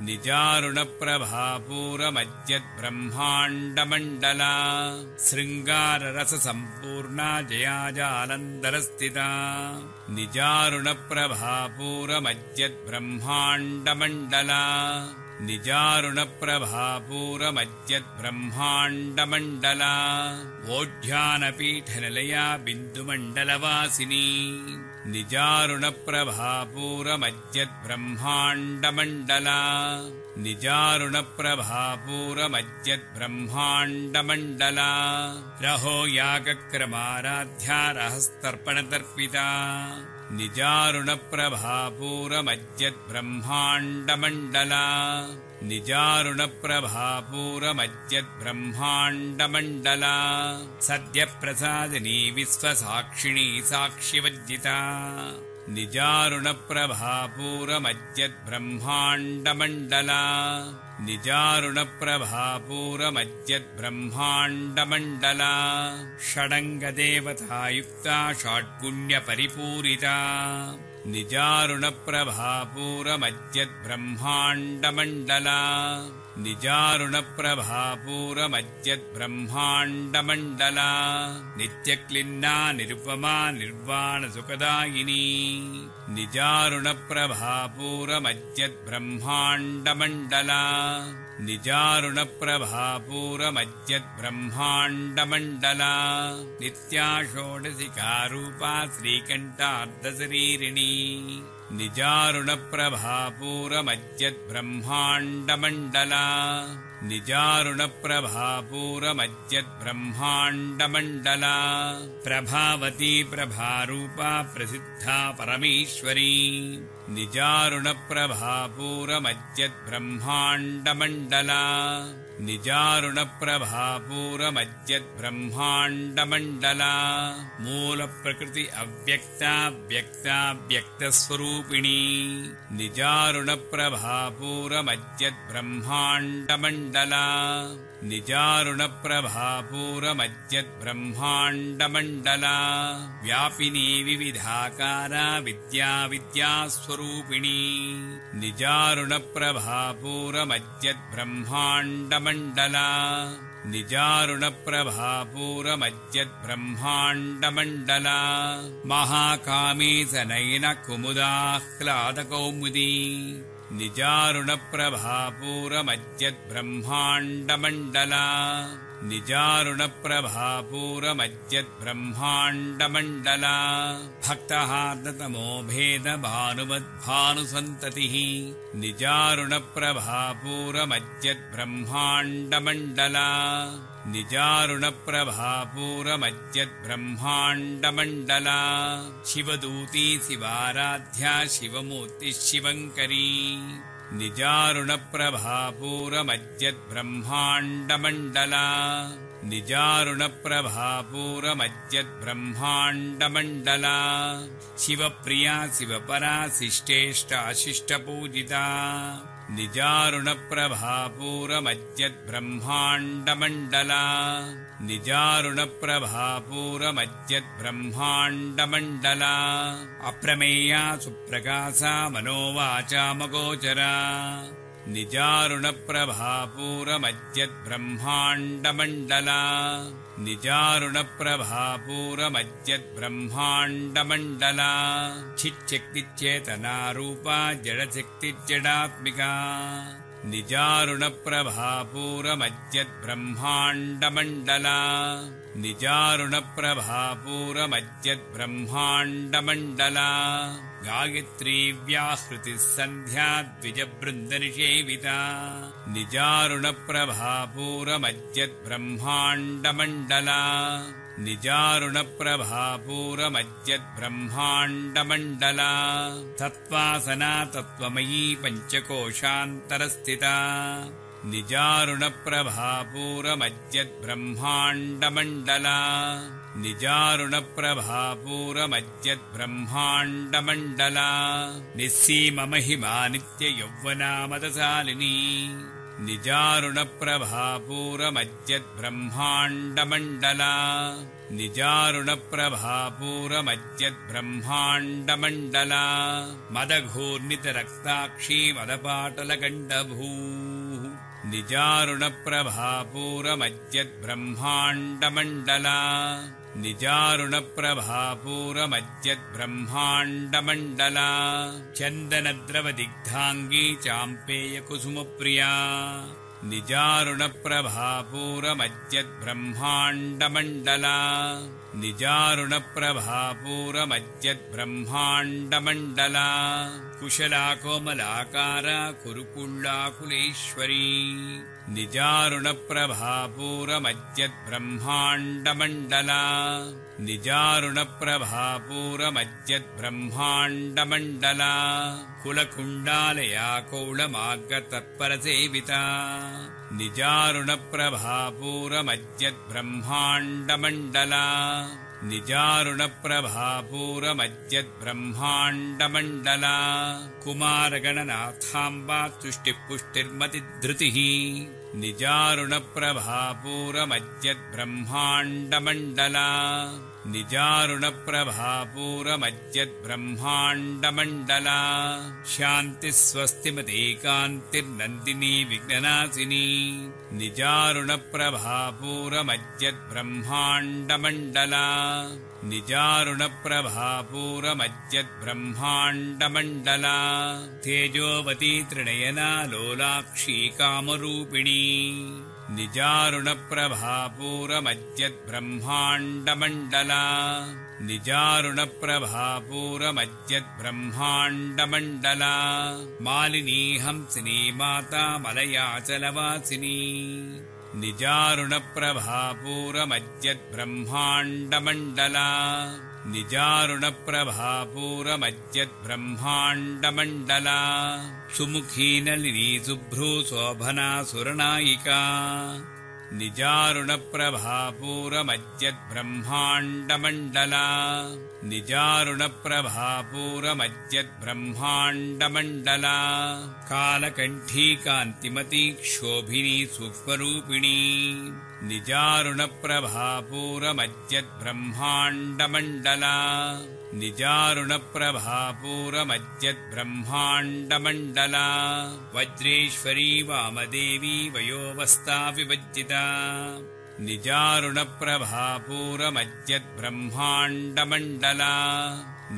निजारुणप्रभापूरमज्जद्ब्रह्माण्डमण्डला शृङ्गाररससम्पूर्णा जयाजालन्धरस्थिता निजारुणप्रभापूरमज्जद्ब्रह्माण्डमण्डला निजारुणप्रभापूरमज्जद्ब्रह्माण्डमण्डला वोढ्यानपीठनिलया बिन्दुमण्डलवासिनी निजारुणप्रभापूरमज्जद्ब्रह्माण्डमण्डला निजारुणप्रभापूरमज्जद्ब्रह्माण्डमण्डला रहो यागक्रमाराध्या रहस्तर्पणतर्पिता निजारुणप्रभापूरमज्जद्ब्रह्माण्डमण्डला निजारुणप्रभापूरमज्जद्ब्रह्माण्डमण्डला सद्यप्रसादिनी विश्वसाक्षिणी साक्षिवज्जिता निजारुणप्रभापूरमज्जद्ब्रह्माण्डमण्डला निजारुणप्रभापूरमज्जद्ब्रह्माण्डमण्डला षडङ्गदेवतायुक्ता षड्पुण्यपरिपूरिता निजारुणप्रभापूरमज्जद्ब्रह्माण्डमण्डला निजारुणप्रभापूरमज्जद्ब्रह्माण्डमण्डला नित्यक्लिन्ना निरुपमा निर्वाणसुखदायिनी निजारुणप्रभापूरमज्जद्ब्रह्माण्डमण्डला निजारुणप्रभापूरमज्जद्ब्रह्माण्डमण्डला नित्या षोडशिकारूपा श्रीकण्ठार्धशरीरिणी निजारुणप्रभापूरमज्जद्ब्रह्माण्डमण्डला निजारुणप्रभापूरमज्जद्ब्रह्माण्डमण्डला प्रभावती प्रभारूपा प्रसिद्धा परमेश्वरी निजारुणप्रभापूरमज्जद्ब्रह्माण्डमण्डला निजारुणप्रभापूरमज्जद्ब्रह्माण्डमण्डला मूलप्रकृति अव्यक्ता व्यक्ताव्यक्तस्वरूपिणी निजारुणप्रभापूरमज्जद्ब्रह्माण्डमण्डला निजारुणप्रभापूरमज्जद्ब्रह्माण्डमण्डला व्यापिनी विविधाकारा विद्याविद्यास्वरूपिणी निजारुणप्रभापूरमज्जद्ब्रह्माण्डमण्डला निजारुणप्रभापूरमज्जद्ब्रह्माण्डमण्डला महाकामेशनयनकुमुदाह्लादकौमुदी निजारुणप्रभापूरमज्जद्ब्रह्माण्डमण्डला निजारुणप्रभापूरमज्जद्ब्रह्माण्डमण्डला भक्तहार्दतमो भेदभानुमद्भानुसन्ततिः निजारुणप्रभापूरमज्जद्ब्रह्माण्डमण्डला निजारुणप्रभापूरमज्जद्ब्रह्माण्डमण्डला शिवदूती शिवाराध्या शिवमूर्तिः शिवङ्करी निजारुणप्रभापूरमज्जद्ब्रह्माण्डमण्डला निजारुणप्रभापूरमज्जद्ब्रह्माण्डमण्डला शिवप्रिया शिवपरा शिष्टेष्टाशिष्टपूजिता निजारुणप्रभापूरमज्जद्ब्रह्माण्डमण्डला निजारुणप्रभापूरमज्जद्ब्रह्माण्डमण्डला अप्रमेया सुप्रकाशा मनोवाचामगोचरा निजारुणप्रभापूरमज्जद्ब्रह्माण्डमण्डला निजारुणप्रभापूरमज्जद्ब्रह्माण्डमण्डला चिच्छक्तिचेतनारूपा जडशक्तिजडात्मिका निजारुणप्रभापूरमज्जद्ब्रह्माण्डमण्डला निजारुणप्रभापूरमज्जद्ब्रह्माण्डमण्डला गायत्री व्याहृतिः सन्ध्या द्विजवृन्दनिषेविता निजारुणप्रभापूरमज्जद्ब्रह्माण्डमण्डला निजारुणप्रभापूरमज्जद्ब्रह्माण्डमण्डला तत्त्वासना तत्त्वमयी पञ्चकोशान्तरस्थिता निजारुणप्रभापूरमज्जद्ब्रह्माण्डमण्डला निजारुणप्रभापूरमज्जद्ब्रह्माण्डमण्डला निस्सीममहिमा नित्ययौवनामदशालिनी निजारुणप्रभापूरमज्जद्ब्रह्माण्डमण्डला निजारुणप्रभापूरमज्जद्ब्रह्माण्डमण्डला मदघूर्णितरक्ताक्षी मदपाटलगण्डभूः निजारुणप्रभापूरमज्जद्ब्रह्माण्डमण्डला निजारुणप्रभापूरमज्जद्ब्रह्माण्डमण्डला चन्दनद्रवदिग्धाङ्गी चाम्पेयकुसुमप्रिया निजारुणप्रभापूरमज्जद्ब्रह्माण्डमण्डला निजारुणप्रभापूरमज्जद्ब्रह्माण्डमण्डला कुशला कोमलाकारा कुरुकुल्लाकुलेश्वरी निजारुणप्रभापूरमज्जद्ब्रह्माण्डमण्डला निजारुणप्रभापूरमज्जद्ब्रह्माण्डमण्डला कुलकुण्डालया कौलमार्गतत्परसेविता निजारुणप्रभापूरमज्जद्ब्रह्माण्डमण्डला निजारुणप्रभापूरमज्जद्ब्रह्माण्डमण्डला कुमारगणनाथाम्बा तुष्टिपुष्टिर्मतिधृतिः निजारुणप्रभापूरमज्जद्ब्रह्माण्डमण्डला निजारुणप्रभापूरमज्जद्ब्रह्माण्डमण्डला शान्तिस्वस्तिमते कान्तिर्नन्दिनी विघ्ननाशिनी निजारुणप्रभापूरमज्जद्ब्रह्माण्डमण्डला निजारुणप्रभापूरमज्जद्ब्रह्माण्डमण्डला तेजोवती त्रिनयना लोलाक्षी कामरूपिणी निजारुणप्रभापूरमज्जद्ब्रह्माण्डमण्डला निजारुणप्रभापूरमज्जद्ब्रह्माण्डमण्डला मालिनी हंसिनी माता मलयाचलवासिनी निजारुणप्रभापूरमज्जद्ब्रह्माण्डमण्डला निजारुणप्रभापूरमज्जद्ब्रह्माण्डमण्डला सुमुखी नलिनी शुभ्रू शोभना सुरनायिका निजारुणप्रभापूरमज्जद्ब्रह्माण्डमण्डला निजारुणप्रभापूरमज्जद्ब्रह्माण्डमण्डला कालकण्ठी कान्तिमती क्षोभिनी सूक्ष्मरूपिणी निजारुणप्रभापूरमज्जद्ब्रह्माण्डमण्डला निजारुणप्रभापूरमज्जद्ब्रह्माण्डमण्डला वज्रेश्वरी वामदेवी वयोवस्था विभज्जिता निजारुणप्रभापूरमज्जद्ब्रह्माण्डमण्डला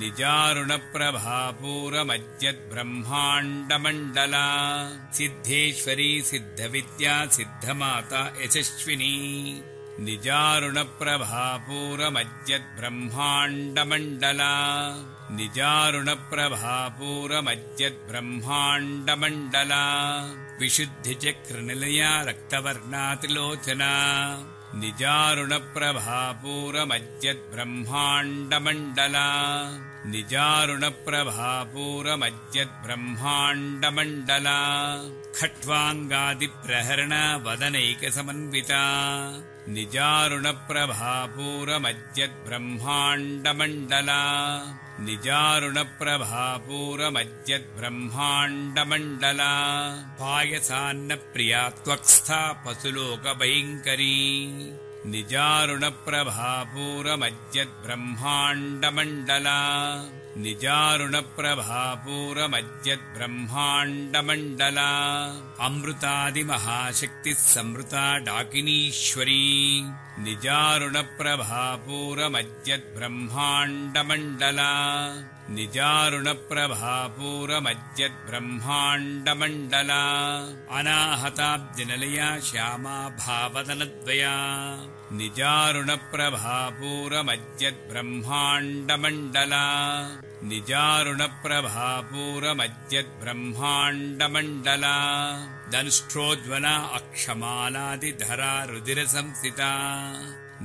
निजारुणप्रभापूरमज्जद्ब्रह्माण्डमण्डला सिद्धेश्वरी सिद्धविद्या सिद्धमाता यशस्विनी निजारुणप्रभापूरमज्जद्ब्रह्माण्डमण्डला निजारुणप्रभापूरमज्जद्ब्रह्माण्डमण्डला विशुद्धिचक्रनिलया रक्तवर्णा त्रिलोचना निजारुणप्रभापूरमज्जद्ब्रह्माण्डमण्डला निजारुणप्रभापूरमज्जद्ब्रह्माण्डमण्डला खट्वाङ्गादिप्रहरणा वदनैकसमन्विता निजारुणप्रभापूरमज्जद्ब्रह्माण्डमण्डला निजारुणप्रभापूरमज्जद्ब्रह्माण्डमण्डला पायसान्नप्रिया त्वक्स्था पशुलोकभयङ्करी निजारुणप्रभापूरमज्जद्ब्रह्माण्डमण्डला निजारुणप्रभापूरमज्जद्ब्रह्माण्डमण्डला अमृतादिमहाशक्तिः संवृता डाकिनीश्वरी निजारुणप्रभापूरमज्जद्ब्रह्माण्डमण्डला निजारुणप्रभापूरमज्जद्ब्रह्माण्डमण्डला अनाहताब्जनिलया श्यामा भावदनद्वया निजारुणप्रभापूरमज्जद्ब्रह्माण्डमण्डला निजारुणप्रभापूरमज्जद्ब्रह्माण्डमण्डला दंष्ट्रोज्ज्वला अक्षमालादिधरा रुधिरसंस्थिता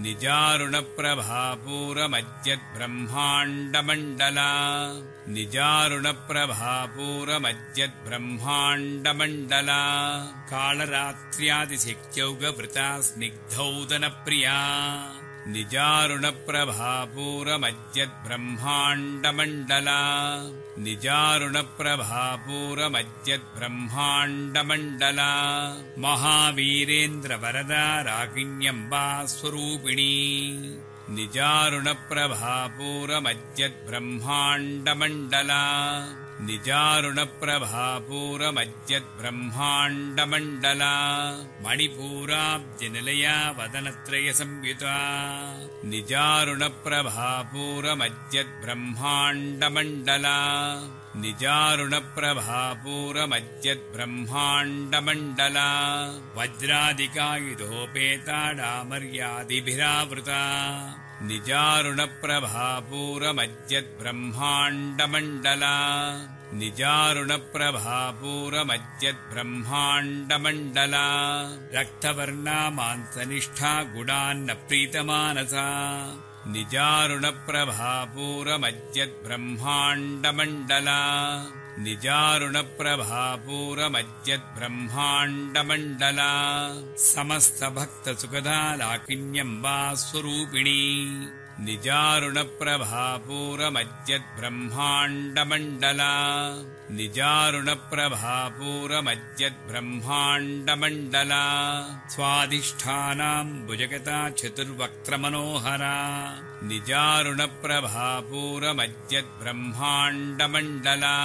निजारुणप्रभापूरमज्जद्ब्रह्माण्डमण्डला निजारुणप्रभापूरमज्जद्ब्रह्माण्डमण्डला कालरात्र्यादिशक्त्यौगवृता स्निग्धौदनप्रिया निजारुणप्रभापूरमज्जद्ब्रह्माण्डमण्डला निजारुणप्रभापूरमज्जद्ब्रह्माण्डमण्डला महावीरेन्द्रवरदा रागिण्यम्बा स्वरूपिणी निजारुणप्रभापूरमज्जद्ब्रह्माण्डमण्डला निजारुणप्रभापूरमज्जद्ब्रह्माण्डमण्डला मणिपूराब्जनिलया वदनत्रयसंयुता निजारुणप्रभापूरमज्जद्ब्रह्माण्डमण्डला निजारुणप्रभापूरमज्जद्ब्रह्माण्डमण्डला वज्रादिकायुधोपेता डामर्यादिभिरावृता निजारुणप्रभापूरमज्जद्ब्रह्माण्डमण्डला निजारुणप्रभापूरमज्जद्ब्रह्माण्डमण्डला रक्तवर्णा मांसनिष्ठा गुडान्न प्रीतमानसा निजारुणप्रभापूरमज्जद्ब्रह्माण्डमण्डला निजारुणप्रभापूरमज्जद्ब्रह्माण्डमण्डला समस्तभक्तसुखदा लाकिन्यम्बा स्वरूपिणी निजारुणप्रभापूरमज्जद्ब्रह्माण्डमण्डला निजारुणप्रभापूरमज्जद्ब्रह्माण्डमण्डला स्वाधिष्ठानां भुजगता चतुर्वक्त्रमनोहरा निजारुणप्रभापूरमज्जद्ब्रह्माण्डमण्डला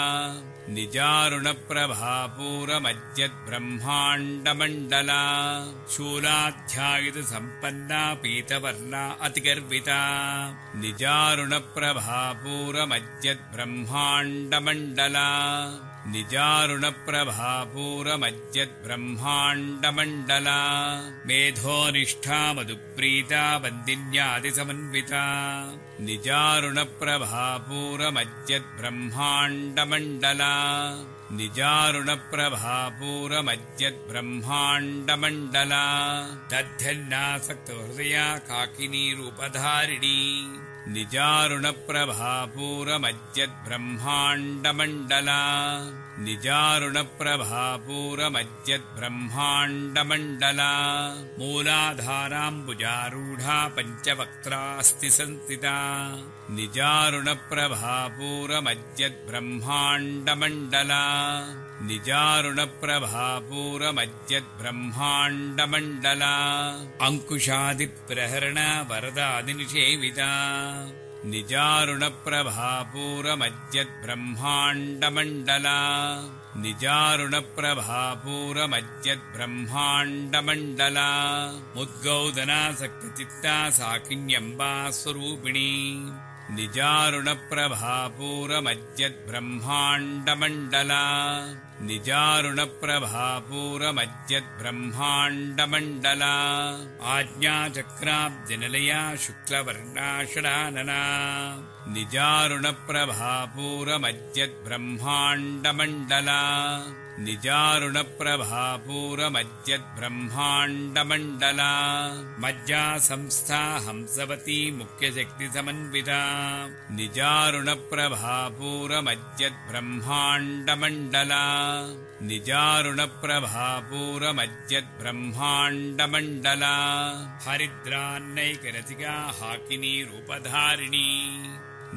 निजारुणप्रभापूरमज्जद्ब्रह्माण्डमण्डला शूलाध्यायुधसम्पन्ना पीतवर्णा अतिगर्विता निजारुणप्रभापूरमज्जद्ब्रह्माण्डमण्डला निजारुणप्रभापूरमज्जद्ब्रह्माण्डमण्डला मेधोनिष्ठा मधुप्रीता वन्दिन्यादिसमन्विता निजारुणप्रभापूरमज्जद्ब्रह्माण्डमण्डला निजारुणप्रभापूरमज्जद्ब्रह्माण्डमण्डला दध्यन्नासक्तहृदया काकिनीरूपधारिणी निजारुणप्रभापूरमज्जद्ब्रह्माण्डमण्डला निजारुणप्रभापूरमज्जद्ब्रह्माण्डमण्डला मूलाधाराम्बुजारूढा पञ्चवक्त्रास्ति संस्थिता निजारुणप्रभापूरमज्जद्ब्रह्माण्डमण्डला निजारुणप्रभापूरमज्जद्ब्रह्माण्डमण्डला अङ्कुशादिप्रहरणा वरदादिनिषेविता निजारुणप्रभापूरमज्जद्ब्रह्माण्डमण्डला निजारुणप्रभापूरमज्जद्ब्रह्माण्डमण्डला मुद्गौदनासक्तचित्ता साकिन्यम्बा स्वरूपिणी निजारुणप्रभापूरमज्जद्ब्रह्माण्डमण्डला निजारुणप्रभापूरमज्जद्ब्रह्माण्डमण्डला आज्ञाचक्राब्जनिलया शुक्लवर्णा षडानना निजारुणप्रभापूरमज्जद्ब्रह्माण्डमण्डला निजारुणप्रभापूरमज्जद्ब्रह्माण्डमण्डला मज्जा संस्था हंसवती मुख्यशक्तिसमन्विता निजारुणप्रभापूरमज्जद्ब्रह्माण्डमण्डला निजारुणप्रभापूरमज्जद्ब्रह्माण्डमण्डला हरिद्रान्नैकरसिका हाकिनीरूपधारिणी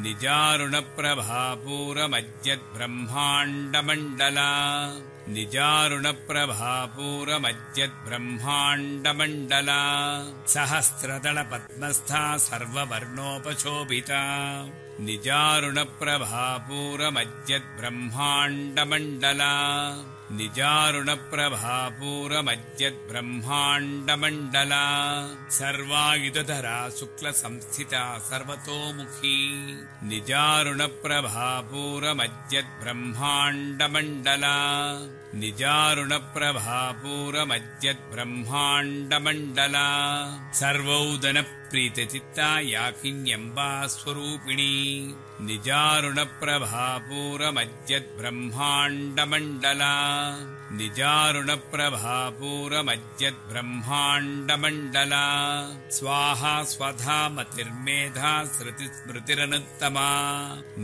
निजारुणप्रभापूरमज्जद्ब्रह्माण्डमण्डला निजारुणप्रभापूरमज्जद्ब्रह्माण्डमण्डला सहस्रदलपद्मस्था सर्ववर्णोपशोभिता निजारुणप्रभापूरमज्जद्ब्रह्माण्डमण्डला निजारुणप्रभापूरमज्जद्ब्रह्माण्डमण्डला सर्वायुधधरा शुक्लसंस्थिता सर्वतोमुखी निजारुणप्रभापूरमज्जद्ब्रह्माण्डमण्डला निजारुणप्रभापूरमज्जद्ब्रह्माण्डमण्डला सर्वौदनप्रीतचित्ता याकिन्यम्बा स्वरूपिणी निजारुणप्रभापूरमज्जद्ब्रह्माण्डमण्डला निजारुणप्रभापूरमज्जद्ब्रह्माण्डमण्डला स्वाहा स्वधा मतिर्मेधा श्रुतिस्मृतिरनुत्तमा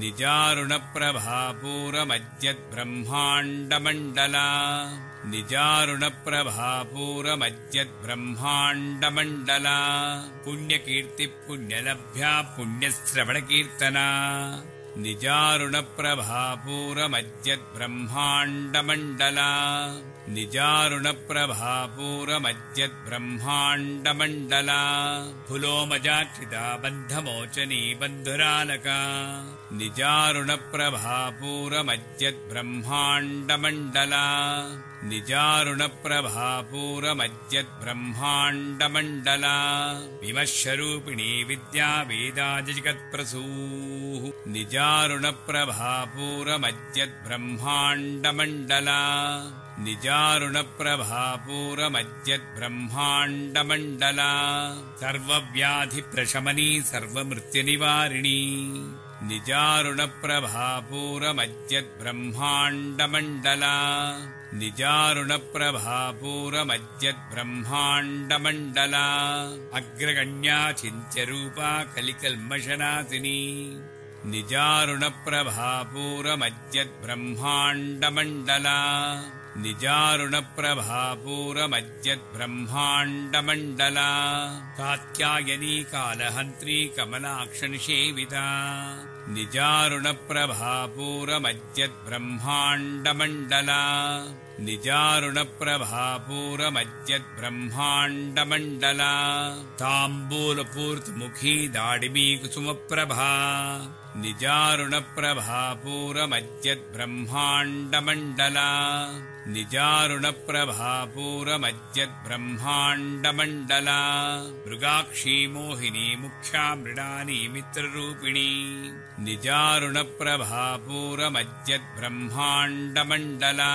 निजारुणप्रभापूरमज्जद्ब्रह्माण्डमण्डला निजारुणप्रभापूरमज्जद्ब्रह्माण्डमण्डला पुण्यकीर्तिपुण्यलभ्या पुण्यश्रवणकीर्तना निजारुणप्रभापूरमज्जद्ब्रह्माण्डमण्डला निजारुणप्रभापूरमज्जद्ब्रह्माण्डमण्डला फुलोमजाक्षिता बन्धमोचनी बन्धुरालका निजारुणप्रभापूरमज्जद्ब्रह्माण्डमण्डला निजारुणप्रभापूरमज्जद्ब्रह्माण्डमण्डला विमर्शरूपिणी विद्या वेदाजगत्प्रसूः निजारुणप्रभापूरमज्जद्ब्रह्माण्डमण्डला निजारुणप्रभापूरमज्जद्ब्रह्माण्डमण्डला सर्वव्याधिप्रशमनी सर्वमृत्युनिवारिणी निजारुणप्रभापूरमज्जद्ब्रह्माण्डमण्डला निजारुणप्रभापूरमज्जद्ब्रह्माण्डमण्डला अग्रगण्या चिन्त्यरूपा कलिकल्मषनाशिनी निजारुणप्रभापूरमज्जद्ब्रह्माण्डमण्डला निजारुणप्रभापूरमज्जद्ब्रह्माण्डमण्डला कात्यायनी कालहन्त्री कमलाक्षनिषेविता निजारुणप्रभापूरमज्जद्ब्रह्माण्डमण्डला निजारुणप्रभापूरमज्जद्ब्रह्माण्डमण्डला ताम्बूलपूर्तमुखी दाडिमी कुसुमप्रभा निजारुणप्रभापूरमज्जद्ब्रह्माण्डमण्डला निजारुणप्रभापूरमज्जद्ब्रह्माण्डमण्डला मृगाक्षी मोहिनी मुख्या मृडानी मित्ररूपिणी निजारुणप्रभापूरमज्जद्ब्रह्माण्डमण्डला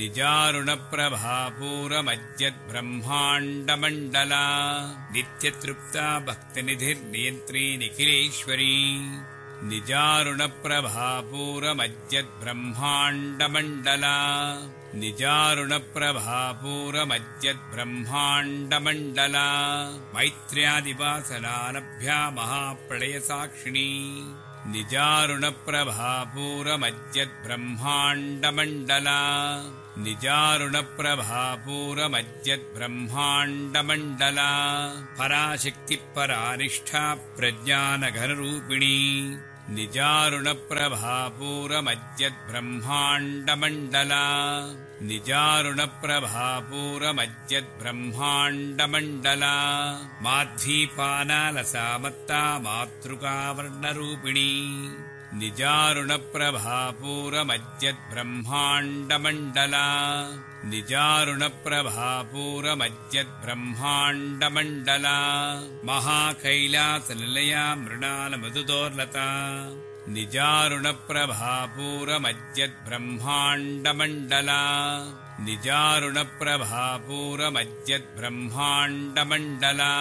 निजारुणप्रभापूरमज्जद्ब्रह्माण्डमण्डला नित्यतृप्ता भक्तिनिधिर्नियन्त्री निखिलेश्वरी निजारुणप्रभापूरमज्जद्ब्रह्माण्डमण्डला निजारुणप्रभापूरमज्जद्ब्रह्माण्डमण्डला मैत्र्यादिवासनालभ्या महाप्रलयसाक्षिणी निजारुणप्रभापूरमज्जद्ब्रह्माण्डमण्डला निजारुणप्रभापूरमज्जद्ब्रह्माण्डमण्डला पराशक्तिपरानिष्ठा प्रज्ञानघनरूपिणी निजारुणप्रभापूरमज्जद्ब्रह्माण्डमण्डला निजारुणप्रभापूरमज्जद्ब्रह्माण्डमण्डला माध्वीपानालसामत्ता मातृकावर्णरूपिणी निजारुणप्रभापूरमज्जद्ब्रह्माण्डमण्डला निजारुणप्रभापूरमज्जद्ब्रह्माण्डमण्डला महाकैलासनिलया मृणालमधुदोर्लता निजारुणप्रभापूरमज्जद्ब्रह्माण्डमण्डला निजारुणप्रभापूरमज्जद्ब्रह्माण्डमण्डला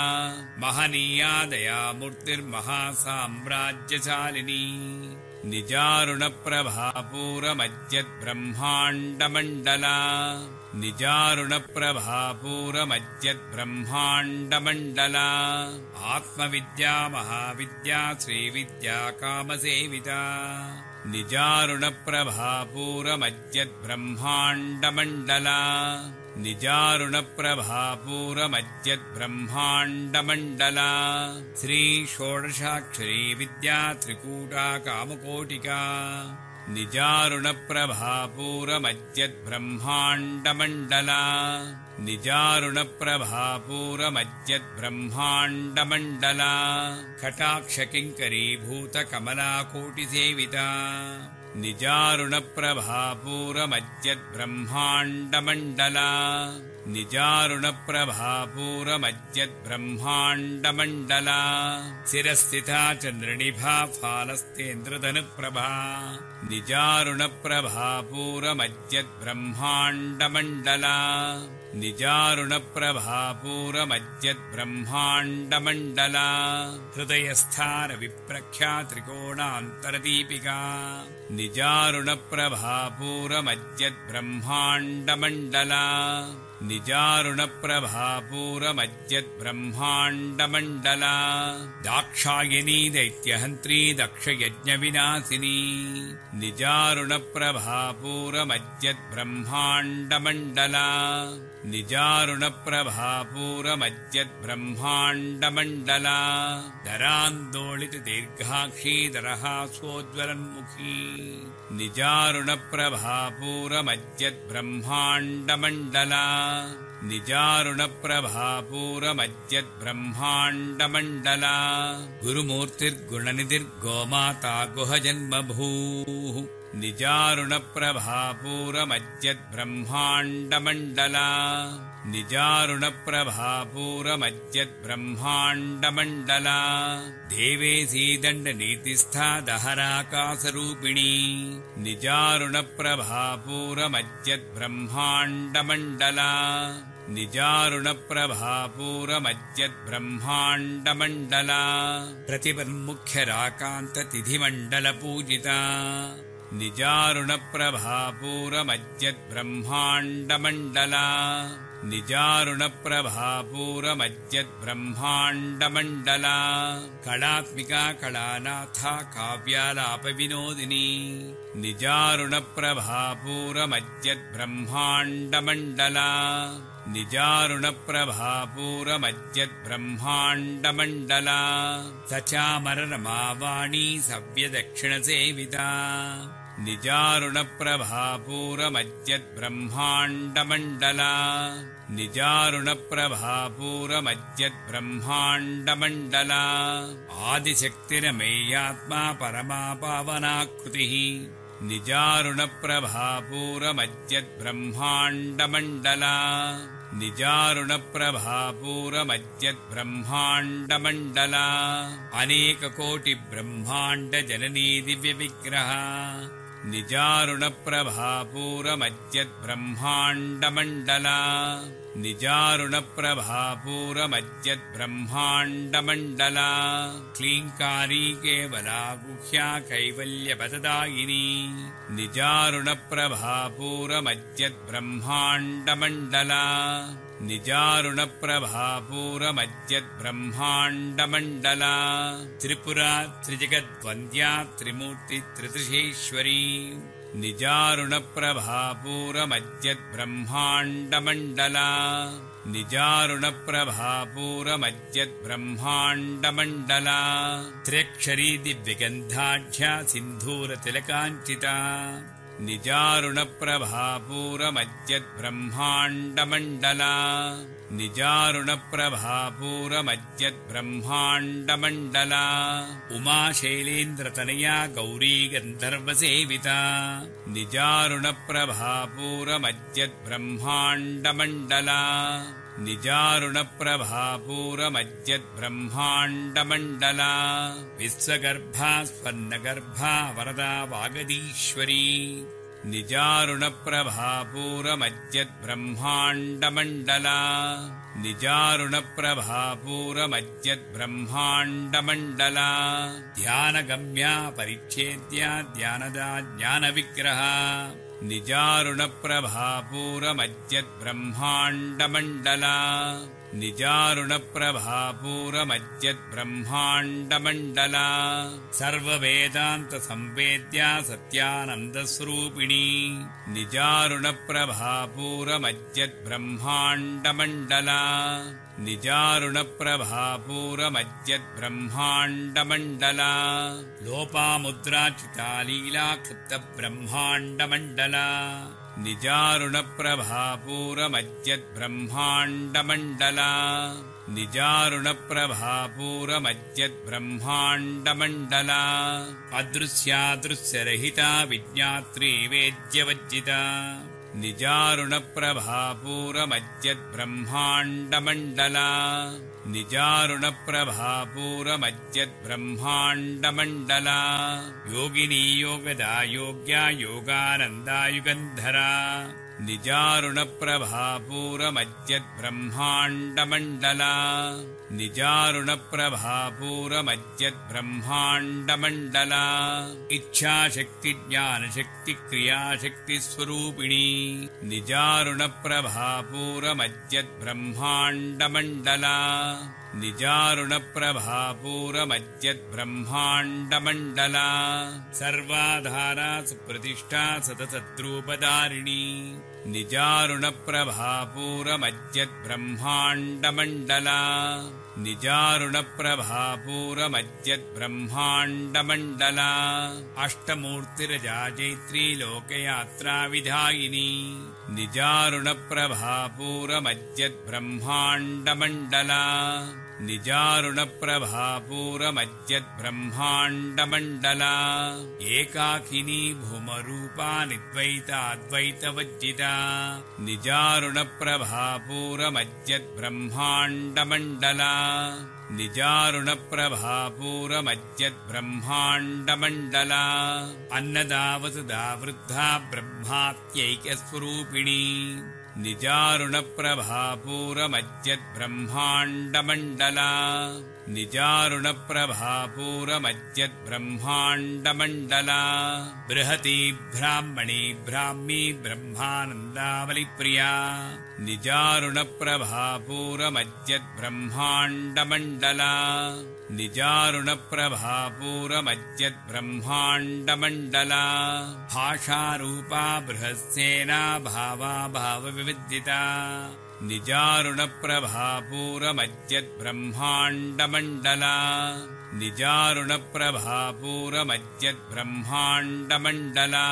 महनीया दयामूर्तिर्महासाम्राज्यशालिनी निजारुणप्रभापूरमज्जद्ब्रह्माण्डमण्डला निजारुणप्रभापूरमज्जद्ब्रह्माण्डमण्डला आत्मविद्या महाविद्या श्रीविद्या कामसेविता निजारुणप्रभापूरमज्जद्ब्रह्माण्डमण्डला निजारुणप्रभापूरमज्जद्ब्रह्माण्डमण्डला श्रीषोडशाक्षरी विद्या त्रिकूटा कामकोटिका निजारुणप्रभापूरमज्जद्ब्रह्माण्डमण्डला निजारुणप्रभापूरमज्जद्ब्रह्माण्डमण्डला कटाक्षकिङ्करीभूतकमलाकोटिसेविता निजारुणप्रभापूरमज्जद्ब्रह्माण्डमण्डला निजारुणप्रभापूरमज्जद्ब्रह्माण्डमण्डला शिरस्थिता चन्द्रनिभा फालस्तेन्द्रधनुप्रभा निजारुणप्रभापूरमज्जद्ब्रह्माण्डमण्डला निजारुणप्रभापूरमज्जद्ब्रह्माण्डमण्डला हृदयस्थानविप्रख्या त्रिकोणान्तरदीपिका निजारुणप्रभापूरमज्जद्ब्रह्माण्डमण्डला निजारुणप्रभापूरमज्जद्ब्रह्माण्डमण्डला दाक्षायणी दैत्यहन्त्री दक्षयज्ञविनाशिनी निजारुणप्रभापूरमज्जद्ब्रह्माण्डमण्डला निजारुणप्रभापूरमज्जद्ब्रह्माण्डमण्डला दरान्दोलितदीर्घाक्षी दरहासोज्ज्वलन्मुखी निजारुणप्रभापूरमज्जद्ब्रह्माण्डमण्डला निजारुणप्रभापूरमज्जद्ब्रह्माण्डमण्डला गुरुमूर्तिर्गुणनिधिर्गोमाता गुहजन्मभूः निजारुणप्रभापूरमज्जद्ब्रह्माण्डमण्डला निजारुणप्रभापूरमज्जद्ब्रह्माण्डमण्डला देवेसीदण्डनीतिस्था दहराकाशरूपिणी निजारुणप्रभापूरमज्जद्ब्रह्माण्डमण्डला निजारुणप्रभापूरमज्जद्ब्रह्माण्डमण्डला प्रतिपन्मुख्यराकान्ततिथिमण्डलपूजिता निजारुणप्रभापूरमज्जद्ब्रह्माण्डमण्डला निजारुणप्रभापूरमज्जद्ब्रह्माण्डमण्डला कलात्मिका कलानाथा काव्यालापविनोदिनी निजारुणप्रभापूरमज्जद्ब्रह्माण्डमण्डला निजारुणप्रभापूरमज्जद्ब्रह्माण्डमण्डला सचामररमावाणी सव्यदक्षिणसेविता निजारुणप्रभापूरमज्जद्ब्रह्माण्डमण्डला निजारुणप्रभापूरमज्जद्ब्रह्माण्डमण्डला आदिशक्तिरमेयात्मा परमा पावनाकृतिः निजारुणप्रभापूरमज्जद्ब्रह्माण्डमण्डला निजारुणप्रभापूरमज्जद्ब्रह्माण्डमण्डला अनेककोटिब्रह्माण्डजननी दिव्यविग्रह निजारुणप्रभापूरमज्जद्ब्रह्माण्डमण्डला निजारुणप्रभापूरमज्जद्ब्रह्माण्डमण्डला क्लीङ्कारी केवला गुह्या कैवल्यपददायिनी निजारुणप्रभापूरमज्जद्ब्रह्माण्डमण्डला निजारुणप्रभापूरमज्जद्ब्रह्माण्डमण्डला त्रिपुरा त्रिजगद्वन्द्या त्रिमूर्तित्रिदृशेश्वरी निजारुणप्रभापूरमज्जद्ब्रह्माण्डमण्डला निजारुणप्रभापूरमज्जद्ब्रह्माण्डमण्डला त्र्यक्षरी दिव्यगन्धाढ्या सिन्धूरतिलकाञ्चिता निजारुणप्रभापूरमज्जद्ब्रह्माण्डमण्डला निजारुणप्रभापूरमज्जद्ब्रह्माण्डमण्डला उमाशैलेन्द्रतनया गौरी गन्धर्वसेविता निजारुणप्रभापूरमज्जद्ब्रह्माण्डमण्डला निजारुणप्रभापूरमज्जद्ब्रह्माण्डमण्डला विश्वगर्भा स्वर्णगर्भा वरदा वागदीश्वरी निजारुणप्रभापूरमज्जद्ब्रह्माण्डमण्डला निजारुणप्रभापूरमज्जद्ब्रह्माण्डमण्डला ध्यानगम्या परिच्छेद्या ध्यानदा ज्ञानविग्रहा निजारुणप्रभापूरमज्जद्ब्रह्माण्डमण्डला निजारुणप्रभापूरमज्जद्ब्रह्माण्डमण्डला सर्ववेदान्तसंवेद्या सत्यानन्दस्वरूपिणी निजारुणप्रभापूरमज्जद्ब्रह्माण्डमण्डला निजारुणप्रभापूरमज्जद्ब्रह्माण्डमण्डला लोपामुद्राचितालीलाक्षिप्तब्रह्माण्डमण्डला निजारुणप्रभापूरमज्जद्ब्रह्माण्डमण्डला निजारुणप्रभापूरमज्जद्ब्रह्माण्डमण्डला अदृश्यादृश्यरहिता विज्ञात्री वेद्यवज्जिता निजारुणप्रभापूरमज्जद्ब्रह्माण्डमण्डला निजारुणप्रभापूरमज्जद्ब्रह्माण्डमण्डला योगिनी योगदा योग्या योगानन्दा युगन्धरा निजारुणप्रभापूरमज्जद्ब्रह्माण्डमण्डला निजारुणप्रभापूरमज्जद्ब्रह्माण्डमण्डला इच्छाशक्तिज्ञानशक्तिक्रियाशक्तिस्वरूपिणी निजारुणप्रभापूरमज्जद्ब्रह्माण्डमण्डला निजारुणप्रभापूरमज्जद्ब्रह्माण्डमण्डला सर्वाधारा सुप्रतिष्ठा सततद्रूपधारिणी निजारुणप्रभापूरमज्जद्ब्रह्माण्डमण्डला निजारुणप्रभापूरमज्जद्ब्रह्माण्डमण्डला अष्टमूर्तिरजा जैत्री लोकयात्राविधायिनी निजारुणप्रभापूरमज्जद्ब्रह्माण्डमण्डला निजारुणप्रभापूरमज्जद्ब्रह्माण्डमण्डला एकाकिनी भूमरूपा निद्वैताद्वैतवज्जिता निजारुणप्रभापूरमज्जद्ब्रह्माण्डमण्डला निजारुणप्रभापूरमज्जद्ब्रह्माण्डमण्डला अन्नदावसुधा वृद्धा ब्रह्मात्यैक्यस्वरूपिणी निजारुणप्रभापूरमज्जद्ब्रह्माण्डमण्डला निजारुणप्रभापूरमज्जद्ब्रह्माण्डमण्डला बृहती ब्राह्मणी ब्राह्मी ब्रह्मानन्दावलिप्रिया निजारुणप्रभापूरमज्जद्ब्रह्माण्डमण्डला निजारुणप्रभापूरमज्जद्ब्रह्माण्डमण्डला भाषारूपा बृहत्सेना भावा भावविविदिता निजारुणप्रभापूरमज्जद्ब्रह्माण्डमण्डला निजारुणप्रभापूरमज्जद्ब्रह्माण्डमण्डला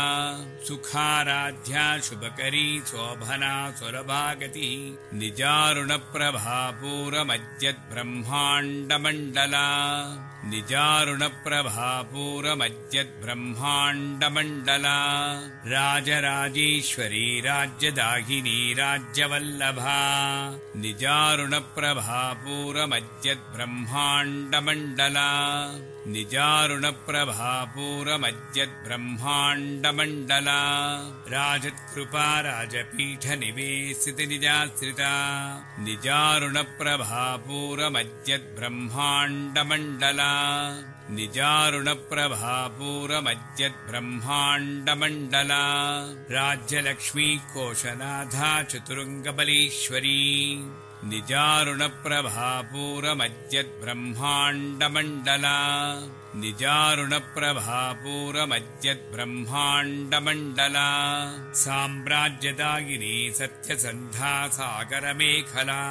सुखाराध्या शुभकरी शोभना सुरभागति निजारुणप्रभापूरमज्जद्ब्रह्माण्डमण्डला निजारुणप्रभापूरमज्जद्ब्रह्माण्डमण्डला राजराजेश्वरी राज्यदाहिनी राज्यवल्लभा निजारुणप्रभापूरमज्जद्ब्रह्माण्डमण्डला निजारुणप्रभापूरमज्जद्ब्रह्माण्डमण्डला राजत्कृपा राजपीठनिवेशितनिजाश्रिता निजारुणप्रभापूरमज्जद्ब्रह्माण्डमण्डला निजारुणप्रभापूरमज्जद्ब्रह्माण्डमण्डला राज्यलक्ष्मी कोशनाथा चतुरङ्गबलीश्वरी निजारुणप्रभापूरमज्जद्ब्रह्माण्डमण्डला निजारुणप्रभापूरमज्जद्ब्रह्माण्डमण्डला साम्राज्यदायिनी सत्यसन्धा सागरमेखला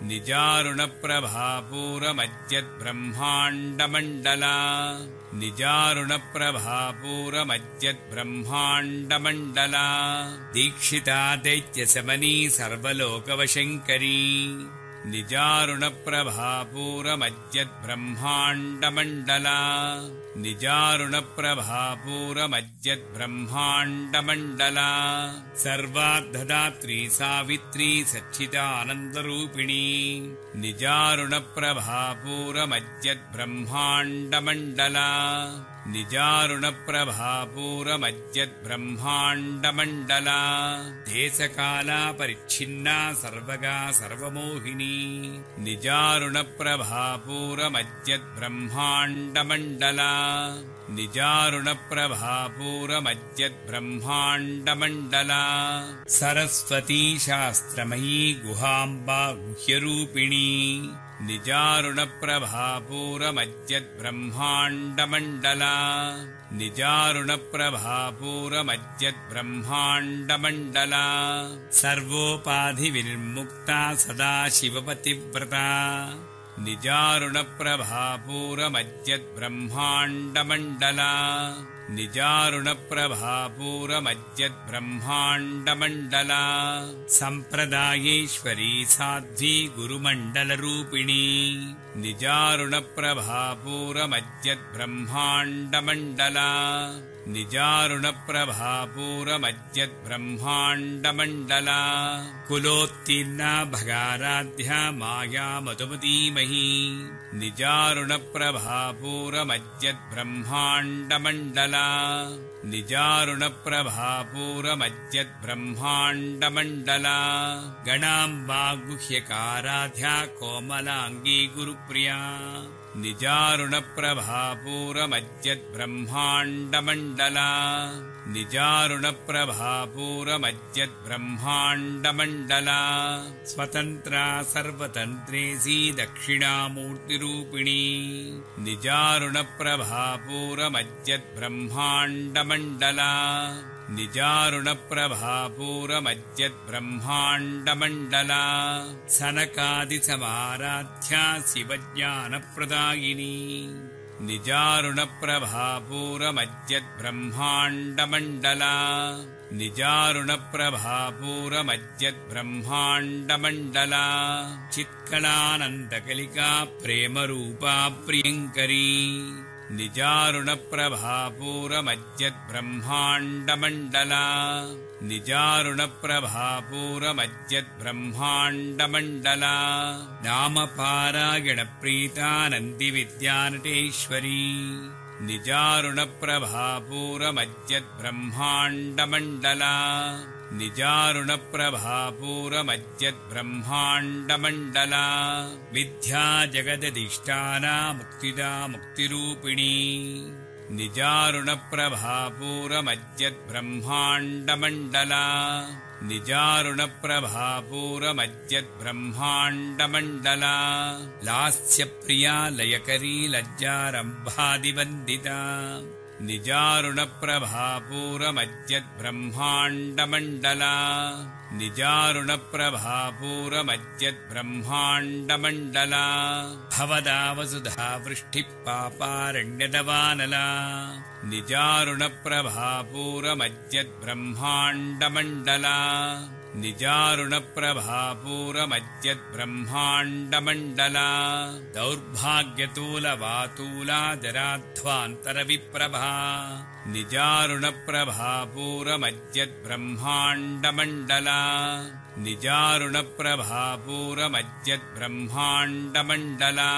निजारुणप्रभापूरमज्जद्ब्रह्माण्डमण्डला निजारुणप्रभापूरमज्जद्ब्रह्माण्डमण्डला दीक्षिता दैत्यशमनी सर्वलोकवशङ्करी निजारुणप्रभापूरमज्जद्ब्रह्माण्डमण्डला निजारुणप्रभापूरमज्जद्ब्रह्माण्डमण्डला सर्वार्धदात्री सावित्री सच्चिदानन्दरूपिणी निजारुणप्रभापूरमज्जद्ब्रह्माण्डमण्डला निजारुणप्रभापूरमज्जद्ब्रह्माण्डमण्डला देशकालापरिच्छिन्ना सर्वगा सर्वमोहिनी निजारुणप्रभापूरमज्जद्ब्रह्माण्डमण्डला निजारुणप्रभापूरमज्जद्ब्रह्माण्डमण्डला सरस्वती शास्त्रमयी गुहाम्बा गुह्यरूपिणी निजारुणप्रभापूरमज्जद्ब्रह्माण्डमण्डला निजारुणप्रभापूरमज्जद्ब्रह्माण्डमण्डला सर्वोपाधिविनिर्मुक्ता सदाशिवपतिव्रता निजारुणप्रभापूरमज्जद्ब्रह्माण्डमण्डला निजारुणप्रभापूरमज्जद्ब्रह्माण्डमण्डला सम्प्रदायेश्वरी साध्वी गुरुमण्डलरूपिणी निजारुणप्रभापूरमज्जद्ब्रह्माण्डमण्डला निजारुणप्रभापूरमज्जद्ब्रह्माण्डमण्डला कुलोत्तीर्णा भगाराध्या माया मधुमतीमही निजारुणप्रभापूरमज्जद्ब्रह्माण्डमण्डला निजारुणप्रभापूरमज्जद्ब्रह्माण्डमण्डला गणाम्बा गुह्यकाराध्या कोमलाङ्गी गुरुप्रिया निजारुणप्रभापूरमज्जद्ब्रह्माण्डमण्डला निजारुणप्रभापूरमज्जद्ब्रह्माण्डमण्डला स्वतन्त्रा सर्वतन्त्रेसी दक्षिणामूर्तिरूपिणी निजारुणप्रभापूरमज्जद्ब्रह्माण्डमण्डला निजारुणप्रभापूरमज्जद्ब्रह्माण्डमण्डला सनकादिसमाराध्या शिवज्ञानप्रदायिनी निजारुणप्रभापूरमज्जद्ब्रह्माण्डमण्डला निजारुणप्रभापूरमज्जद्ब्रह्माण्डमण्डला चित्कलानन्दकलिका प्रेमरूपा प्रियङ्करी निजारुणप्रभापूरमज्जद्ब्रह्माण्डमण्डला निजारुणप्रभापूरमज्जद्ब्रह्माण्डमण्डला नामपारायणप्रीतानन्दिविद्यानटेश्वरी निजारुणप्रभापूरमज्जद्ब्रह्माण्डमण्डला निजारुणप्रभापूरमज्जद्ब्रह्माण्डमण्डला विद्या जगदधिष्ठाना मुक्तिदा मुक्तिरूपिणी निजारुणप्रभापूरमज्जद्ब्रह्माण्डमण्डला निजारुणप्रभापूरमज्जद्ब्रह्माण्डमण्डला लास्यप्रिया लयकरी लज्जारम्भादिवन्दिता निजारुणप्रभापूरमज्जद्ब्रह्माण्डमण्डला निजारुणप्रभापूरमज्जद्ब्रह्माण्डमण्डला भवदावसुधा वृष्टिः पापारण्यदवानला निजारुणप्रभापूरमज्जद्ब्रह्माण्डमण्डला निजारुणप्रभापूरमज्जद्ब्रह्माण्डमण्डला दौर्भाग्यतूलवातूलादराध्वान्तरविप्रभा निजारुणप्रभापूरमज्जद्ब्रह्माण्डमण्डला निजारुणप्रभापूरमज्जद्ब्रह्माण्डमण्डला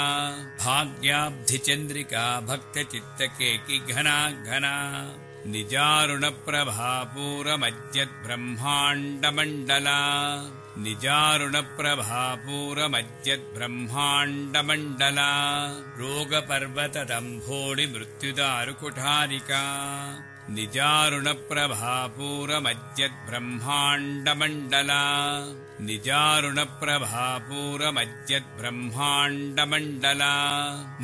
भाग्याब्धिचन्द्रिका भक्तचित्तकेकि घना घना निजारुणप्रभापूरमज्जद्ब्रह्माण्डमण्डला निजारुणप्रभापूरमज्जद्ब्रह्माण्डमण्डला रोगपर्वतदम्भोळिमृत्युदारुकुठारिका निजारुणप्रभापूरमज्जद्ब्रह्माण्डमण्डला निजारुणप्रभापूरमज्जद्ब्रह्माण्डमण्डला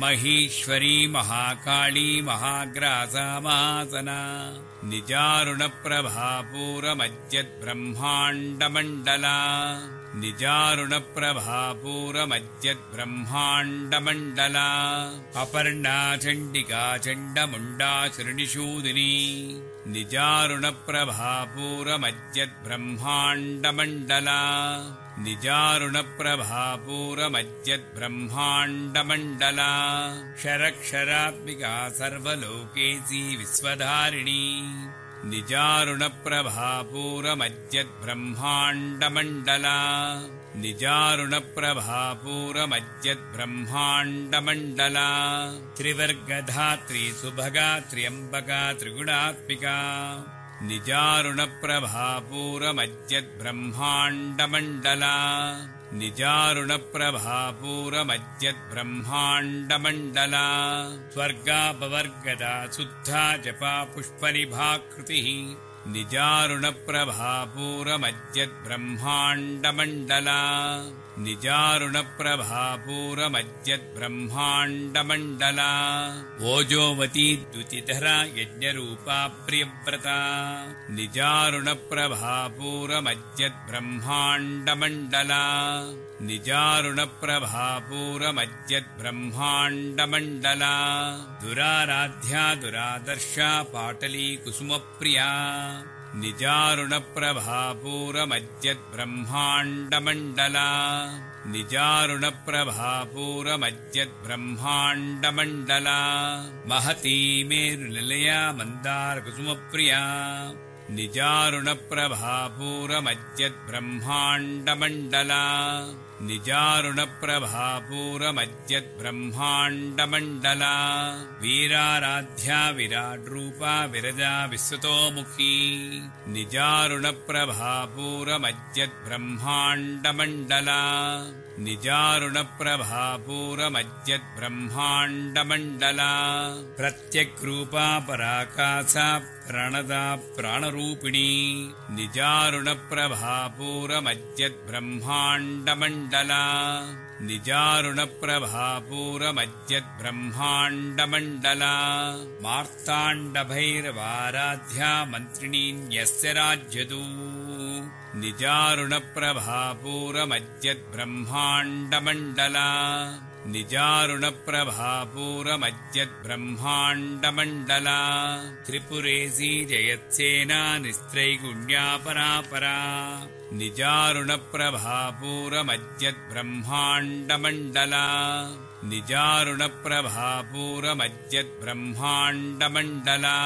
महेश्वरी महाकाली महाग्रासा महासना निजारुणप्रभापूरमज्जद्ब्रह्माण्डमण्डला निजारुणप्रभापूरमज्जद्ब्रह्माण्डमण्डला अपर्णा चण्डिका चण्डमुण्डासुरनिषूदिनी निजारुणप्रभापूरमज्जद्ब्रह्माण्डमण्डला निजारुणप्रभापूरमज्जद्ब्रह्माण्डमण्डला क्षरक्षरात्मिका सर्वलोकेशी विश्वधारिणी निजारुणप्रभापूरमज्जद्ब्रह्माण्डमण्डला निजारुणप्रभापूरमज्जद्ब्रह्माण्डमण्डला त्रिवर्गधात्री सुभगा त्र्यम्बका त्रिगुणात्मिका निजारुणप्रभापूरमज्जद्ब्रह्माण्डमण्डला निजारुणप्रभापूरमज्जद्ब्रह्माण्डमण्डला स्वर्गापवर्गदा शुद्धा जपा पुष्पनिभाकृतिः निजारुणप्रभापूरमज्जद्ब्रह्माण्डमण्डला निजारुणप्रभापूरमज्जद्ब्रह्माण्डमण्डला ओजोवती द्युतिधरा यज्ञरूपा प्रियव्रता निजारुणप्रभापूरमज्जद्ब्रह्माण्डमण्डला निजारुणप्रभापूरमज्जद्ब्रह्माण्डमण्डला दुराराध्या दुरादर्शा पाटली कुसुमप्रिया निजारुणप्रभापूरमज्जद्ब्रह्माण्डमण्डला निजारुणप्रभापूरमज्जद्ब्रह्माण्डमण्डला महती मेरुनिलया मन्दारकुसुमप्रिया निजारुणप्रभापूरमज्जद्ब्रह्माण्डमण्डला निजारुणप्रभापूरमज्जद्ब्रह्माण्डमण्डला वीराराध्या विराड्रूपा विरजा विश्वतोमुखी निजारुणप्रभापूरमज्जद्ब्रह्माण्डमण्डला निजारुणप्रभापूरमज्जद्ब्रह्माण्डमण्डला प्रत्यग्रूपा पराकाशा प्रणदा प्राणरूपिणी निजारुणप्रभापूरमज्जद्ब्रह्माण्डमण्डला निजारुणप्रभापूरमज्जद्ब्रह्माण्डमण्डला मार्ताण्डभैरवाराध्या मन्त्रिणी न्यस्य राज्यदू निजारुणप्रभापूरमज्जद्ब्रह्माण्डमण्डला निजारुणप्रभापूरमज्जद्ब्रह्माण्डमण्डला त्रिपुरेशी जयत्सेना निस्त्रैगुण्यापरापरा निजारुणप्रभापूरमज्जद्ब्रह्माण्डमण्डला निजारुणप्रभापूरमज्जद्ब्रह्माण्डमण्डला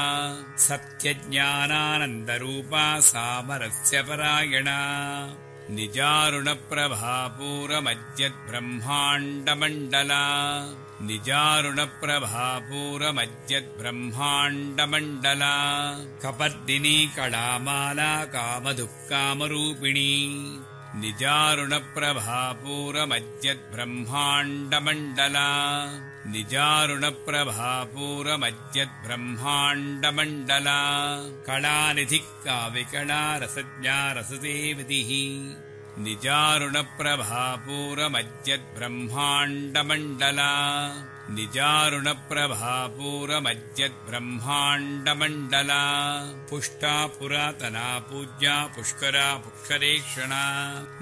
सत्यज्ञानानन्दरूपा सामरस्यपरायणा निजारुणप्रभापूरमज्जद्ब्रह्माण्डमण्डला निजारुणप्रभापूरमज्जद्ब्रह्माण्डमण्डला कपर्दिनी कलामाला कामधुक्कामरूपिणी निजारुणप्रभापूरमज्जद्ब्रह्माण्डमण्डला निजारुणप्रभापूरमज्जद्ब्रह्माण्डमण्डला कलानिधिः काव्यकला रसज्ञा रसदेवतिः निजारुणप्रभापूरमज्जद्ब्रह्माण्डमण्डला निजारुणप्रभापूरमज्जद्ब्रह्माण्डमण्डला पुष्टा पुरातना पूज्या पुष्करा पुष्करेक्षणा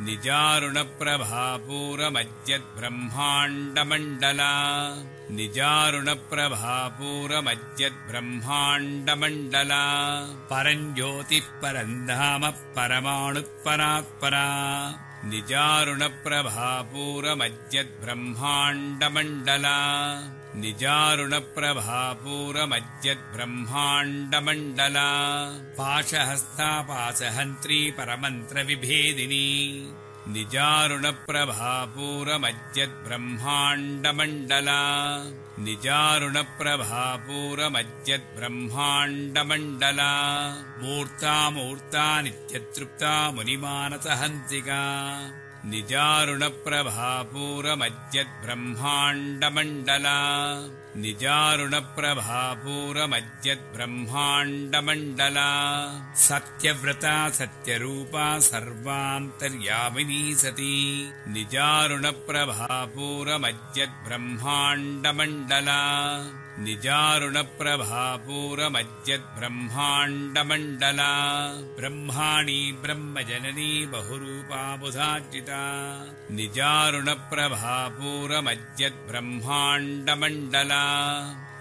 निजारुणप्रभापूरमज्जद्ब्रह्माण्डमण्डला निजारुणप्रभापूरमज्जद्ब्रह्माण्डमण्डला परञ्ज्योतिः परन्धाम परमाणुपरात्परा निजारुणप्रभापूरमज्जद्ब्रह्माण्डमण्डला निजारुणप्रभापूरमज्जद्ब्रह्माण्डमण्डला पाशहस्ता पाशहन्त्री परमन्त्रविभेदिनी निजारुणप्रभापूरमज्जद्ब्रह्माण्डमण्डला निजारुणप्रभापूरमज्जद्ब्रह्माण्डमण्डला मूर्ता नित्यतृप्ता मुनिमानसहंसिका निजारुणप्रभापूरमज्जद्ब्रह्माण्डमण्डला निजारुणप्रभापूरमज्जद्ब्रह्माण्डमण्डला सत्यव्रता सत्यरूपा सर्वान्तर्यामिनी सती निजारुणप्रभापूरमज्जद्ब्रह्माण्डमण्डला निजारुणप्रभापूरमज्जद्ब्रह्माण्डमण्डला ब्रह्माणी ब्रह्मजननी बहुरूपा बुधार्जिता निजारुणप्रभापूरमज्जद्ब्रह्माण्डमण्डला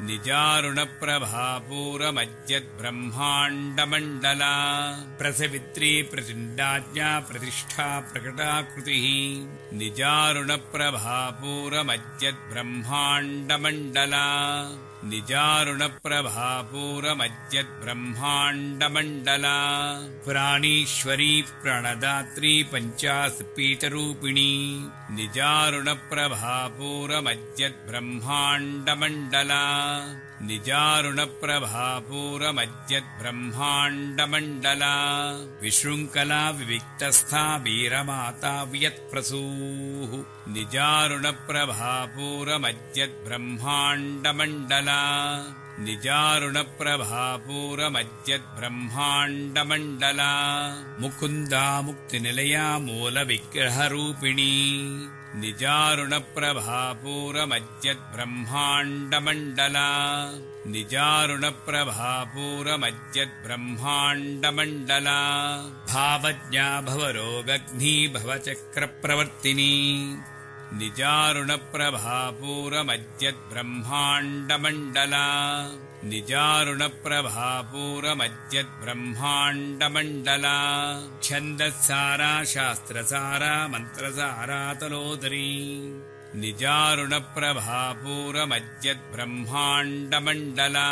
निजारुणप्रभापूरमज्जद्ब्रह्माण्डमण्डला प्रसवित्री प्रचण्डाज्ञा प्रतिष्ठा प्रकटाकृतिः निजारुणप्रभापूरमज्जद्ब्रह्माण्डमण्डला निजारुणप्रभापूरमज्जद्ब्रह्माण्डमण्डला प्राणीश्वरी प्रणदात्री पञ्चास्पीतरूपिणी निजारुणप्रभापूरमज्जद्ब्रह्माण्डमण्डला निजारुणप्रभापूरमज्जद्ब्रह्माण्डमण्डला विशृङ्खला विविक्तस्था वीरमाता वियत्प्रसूः निजारुणप्रभापूरमज्जद्ब्रह्माण्डमण्डला निजारुणप्रभापूरमज्जद्ब्रह्माण्डमण्डला मुकुन्दा मुक्तिनिलया मूलविग्रहरूपिणी निजारुणप्रभापूरमज्जद्ब्रह्माण्डमण्डला निजारुणप्रभापूरमज्जद्ब्रह्माण्डमण्डला भावज्ञा भवरोगग्नी भवचक्रप्रवर्तिनी निजारुणप्रभापूरमज्जद्ब्रह्माण्डमण्डला निजारुणप्रभापूरमज्जद्ब्रह्माण्डमण्डला छन्दस्सारा शास्त्रसारा मन्त्रसारा तलोदरी निजारुणप्रभापूरमज्जद्ब्रह्माण्डमण्डला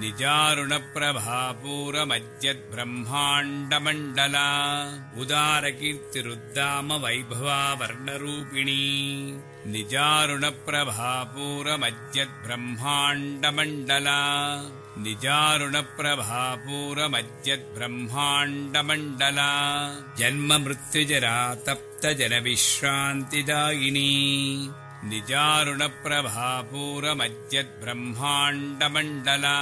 निजारुणप्रभापूरमज्जद्ब्रह्माण्डमण्डला उदारकीर्तिरुद्दाम वैभवा वर्णरूपिणी निजारुणप्रभापूरमज्जद्ब्रह्माण्डमण्डला निजारुणप्रभापूरमज्जद्ब्रह्माण्डमण्डला जन्ममृत्युजरा तप्तजनविश्रान्तिदायिनी निजारुणप्रभापूरमज्जद्ब्रह्माण्डमण्डला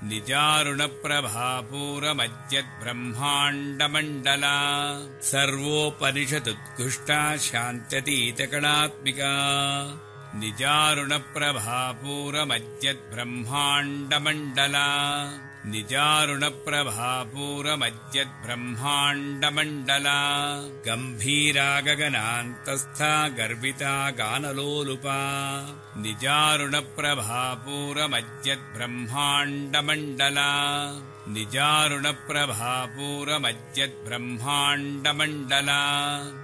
निजारुणप्रभापूरमज्जद्ब्रह्माण्डमण्डला सर्वोपनिषदुद्घुष्टा शान्त्यतीतकणात्मिका निजारुणप्रभापूरमज्जद्ब्रह्माण्डमण्डला निजारुणप्रभापूरमज्जद्ब्रह्माण्डमण्डला गम्भीरागगनान्तस्था गर्विता गानलोलुपा निजारुणप्रभापूरमज्जद्ब्रह्माण्डमण्डला निजारुणप्रभापूरमज्जद्ब्रह्माण्डमण्डला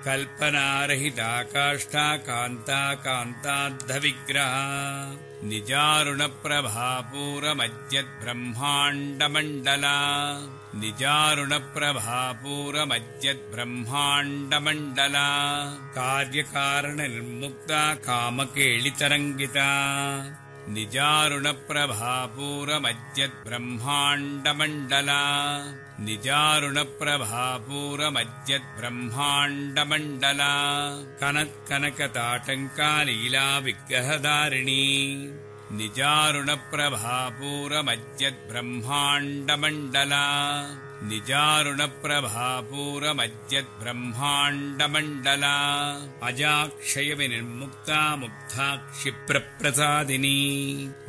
कल्पनारहिता काष्ठा कान्ता कान्ताद्धविग्रहा निजारुणप्रभापूरमज्जद्ब्रह्माण्डमण्डला निजारुणप्रभापूरमज्जद्ब्रह्माण्डमण्डला कार्यकारणनिर्मुक्ता कामकेलितरङ्गिता निजारुणप्रभापूरमज्जद्ब्रह्माण्डमण्डला निजारुणप्रभापूरमज्जद्ब्रह्माण्डमण्डला कनत्कनकताटङ्कालीलाविग्रहधारिणी निजारुणप्रभापूरमज्जद्ब्रह्माण्डमण्डला निजारुणप्रभापूरमज्जद्ब्रह्माण्डमण्डला अजाक्षयविनिर्मुक्ता मुग्धा क्षिप्रप्रसादिनी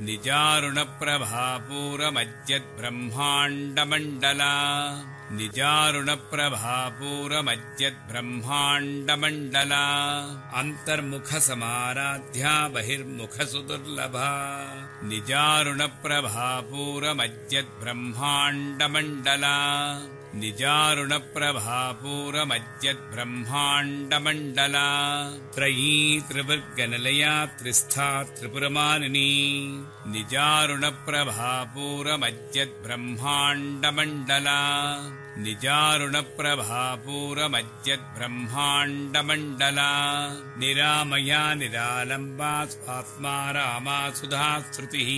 निजारुणप्रभापूरमज्जद्ब्रह्माण्डमण्डला निजारुणप्रभापूरमज्जद्ब्रह्माण्डमण्डला अन्तर्मुखसमाराध्या बहिर्मुखसुदुर्लभा निजारुणप्रभापूरमज्जद्ब्रह्माण्डमण्डला निजारुणप्रभापूरमज्जद्ब्रह्माण्डमण्डला त्रयी त्रिवर्गनिलया त्रिस्था त्रिपुरमालिनी निजारुणप्रभापूरमज्जद्ब्रह्माण्डमण्डला निजारुणप्रभापूरमज्जद्ब्रह्माण्डमण्डला निरामया निरालम्बा स्वात्मा रामा सुधा श्रुतिः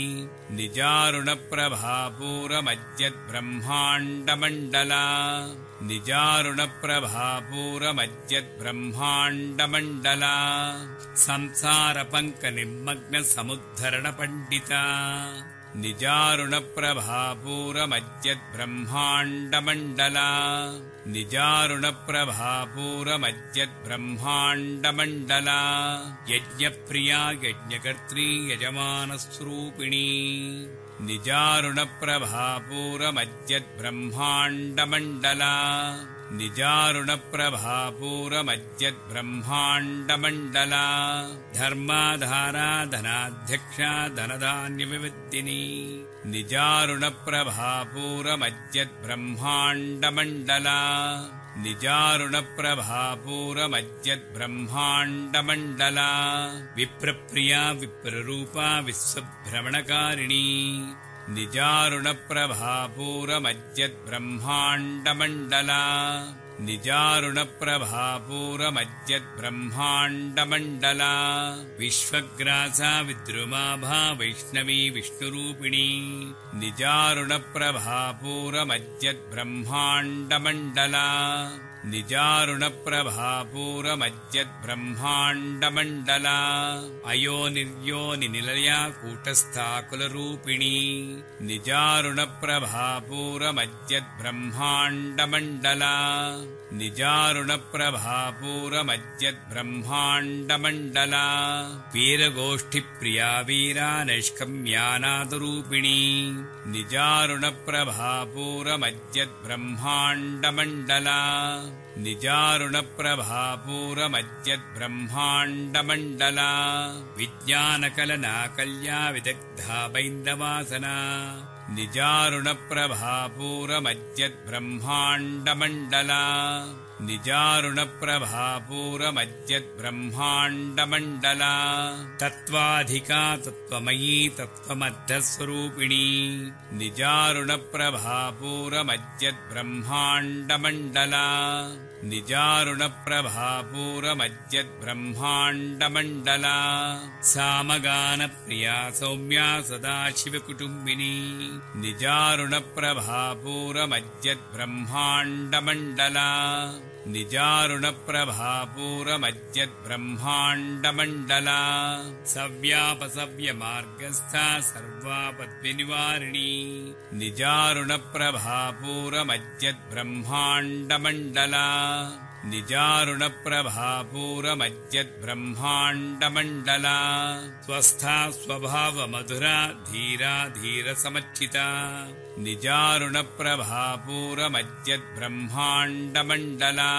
निजारुणप्रभापूरमज्जद्ब्रह्माण्डमण्डला निजारुणप्रभापूरमज्जद्ब्रह्माण्डमण्डला संसारपङ्कनिमग्नसमुद्धरणपण्डिता निजारुणप्रभापूरमज्जद्ब्रह्माण्डमण्डला निजारुणप्रभापूरमज्जद्ब्रह्माण्डमण्डला यज्ञप्रिया यज्ञकर्त्री यजमानस्वरूपिणी निजारुणप्रभापूरमज्जद्ब्रह्माण्डमण्डला निजारुणप्रभापूरमज्जद्ब्रह्माण्डमण्डला धर्माधारा धनाध्यक्षा धनधान्यविविद्दिनी निजारुणप्रभापूरमज्जद्ब्रह्माण्डमण्डला निजारुणप्रभापूरमज्जद्ब्रह्माण्डमण्डला विप्रप्रिया विप्ररूपा विश्वभ्रमणकारिणी निजारुणप्रभापूरमज्जद्ब्रह्माण्डमण्डला निजारुणप्रभापूरमज्जद्ब्रह्माण्डमण्डला विश्वग्रासा विद्रुमाभा वैष्णवी विष्णुरूपिणी निजारुणप्रभापूरमज्जद्ब्रह्माण्डमण्डला निजारुणप्रभापूरमज्जद्ब्रह्माण्डमण्डला अयोनिर्योनिनिलया कूटस्था कुलरूपिणी निजारुणप्रभापूरमज्जद्ब्रह्माण्डमण्डला निजारुणप्रभापूरमज्जद्ब्रह्माण्डमण्डला वीरगोष्ठिप्रिया वीरा नैष्कम्यानादरूपिणी निजारुणप्रभापूरमज्जद्ब्रह्माण्डमण्डला निजारुणप्रभापूरमज्जद्ब्रह्माण्डमण्डला विज्ञानकलनाकल्या विदग्धा बैन्दवासना निजारुणप्रभापूरमज्जद्ब्रह्माण्डमण्डला निजारुणप्रभापूरमज्जद्ब्रह्माण्डमण्डला तत्त्वाधिका तत्त्वमयी तत्त्वमध्यस्वरूपिणी निजारुणप्रभापूरमज्जद्ब्रह्माण्डमण्डला निजारुणप्रभापूरमज्जद्ब्रह्माण्डमण्डला सामगानप्रिया सौम्या सदाशिवकुटुम्बिनी निजारुणप्रभापूरमज्जद्ब्रह्माण्डमण्डला निजारुणप्रभापूरमज्जद्ब्रह्माण्डमण्डला सव्यापसव्यमार्गस्था सर्वापद्विनिवारिणी निजारुणप्रभापूरमज्जद्ब्रह्माण्डमण्डला निजारुणप्रभापूरमज्जद्ब्रह्माण्डमण्डला स्वस्था स्वभावमधुरा धीरा धीरसमच्चिता निजारुणप्रभापूरमज्जद्ब्रह्माण्डमण्डला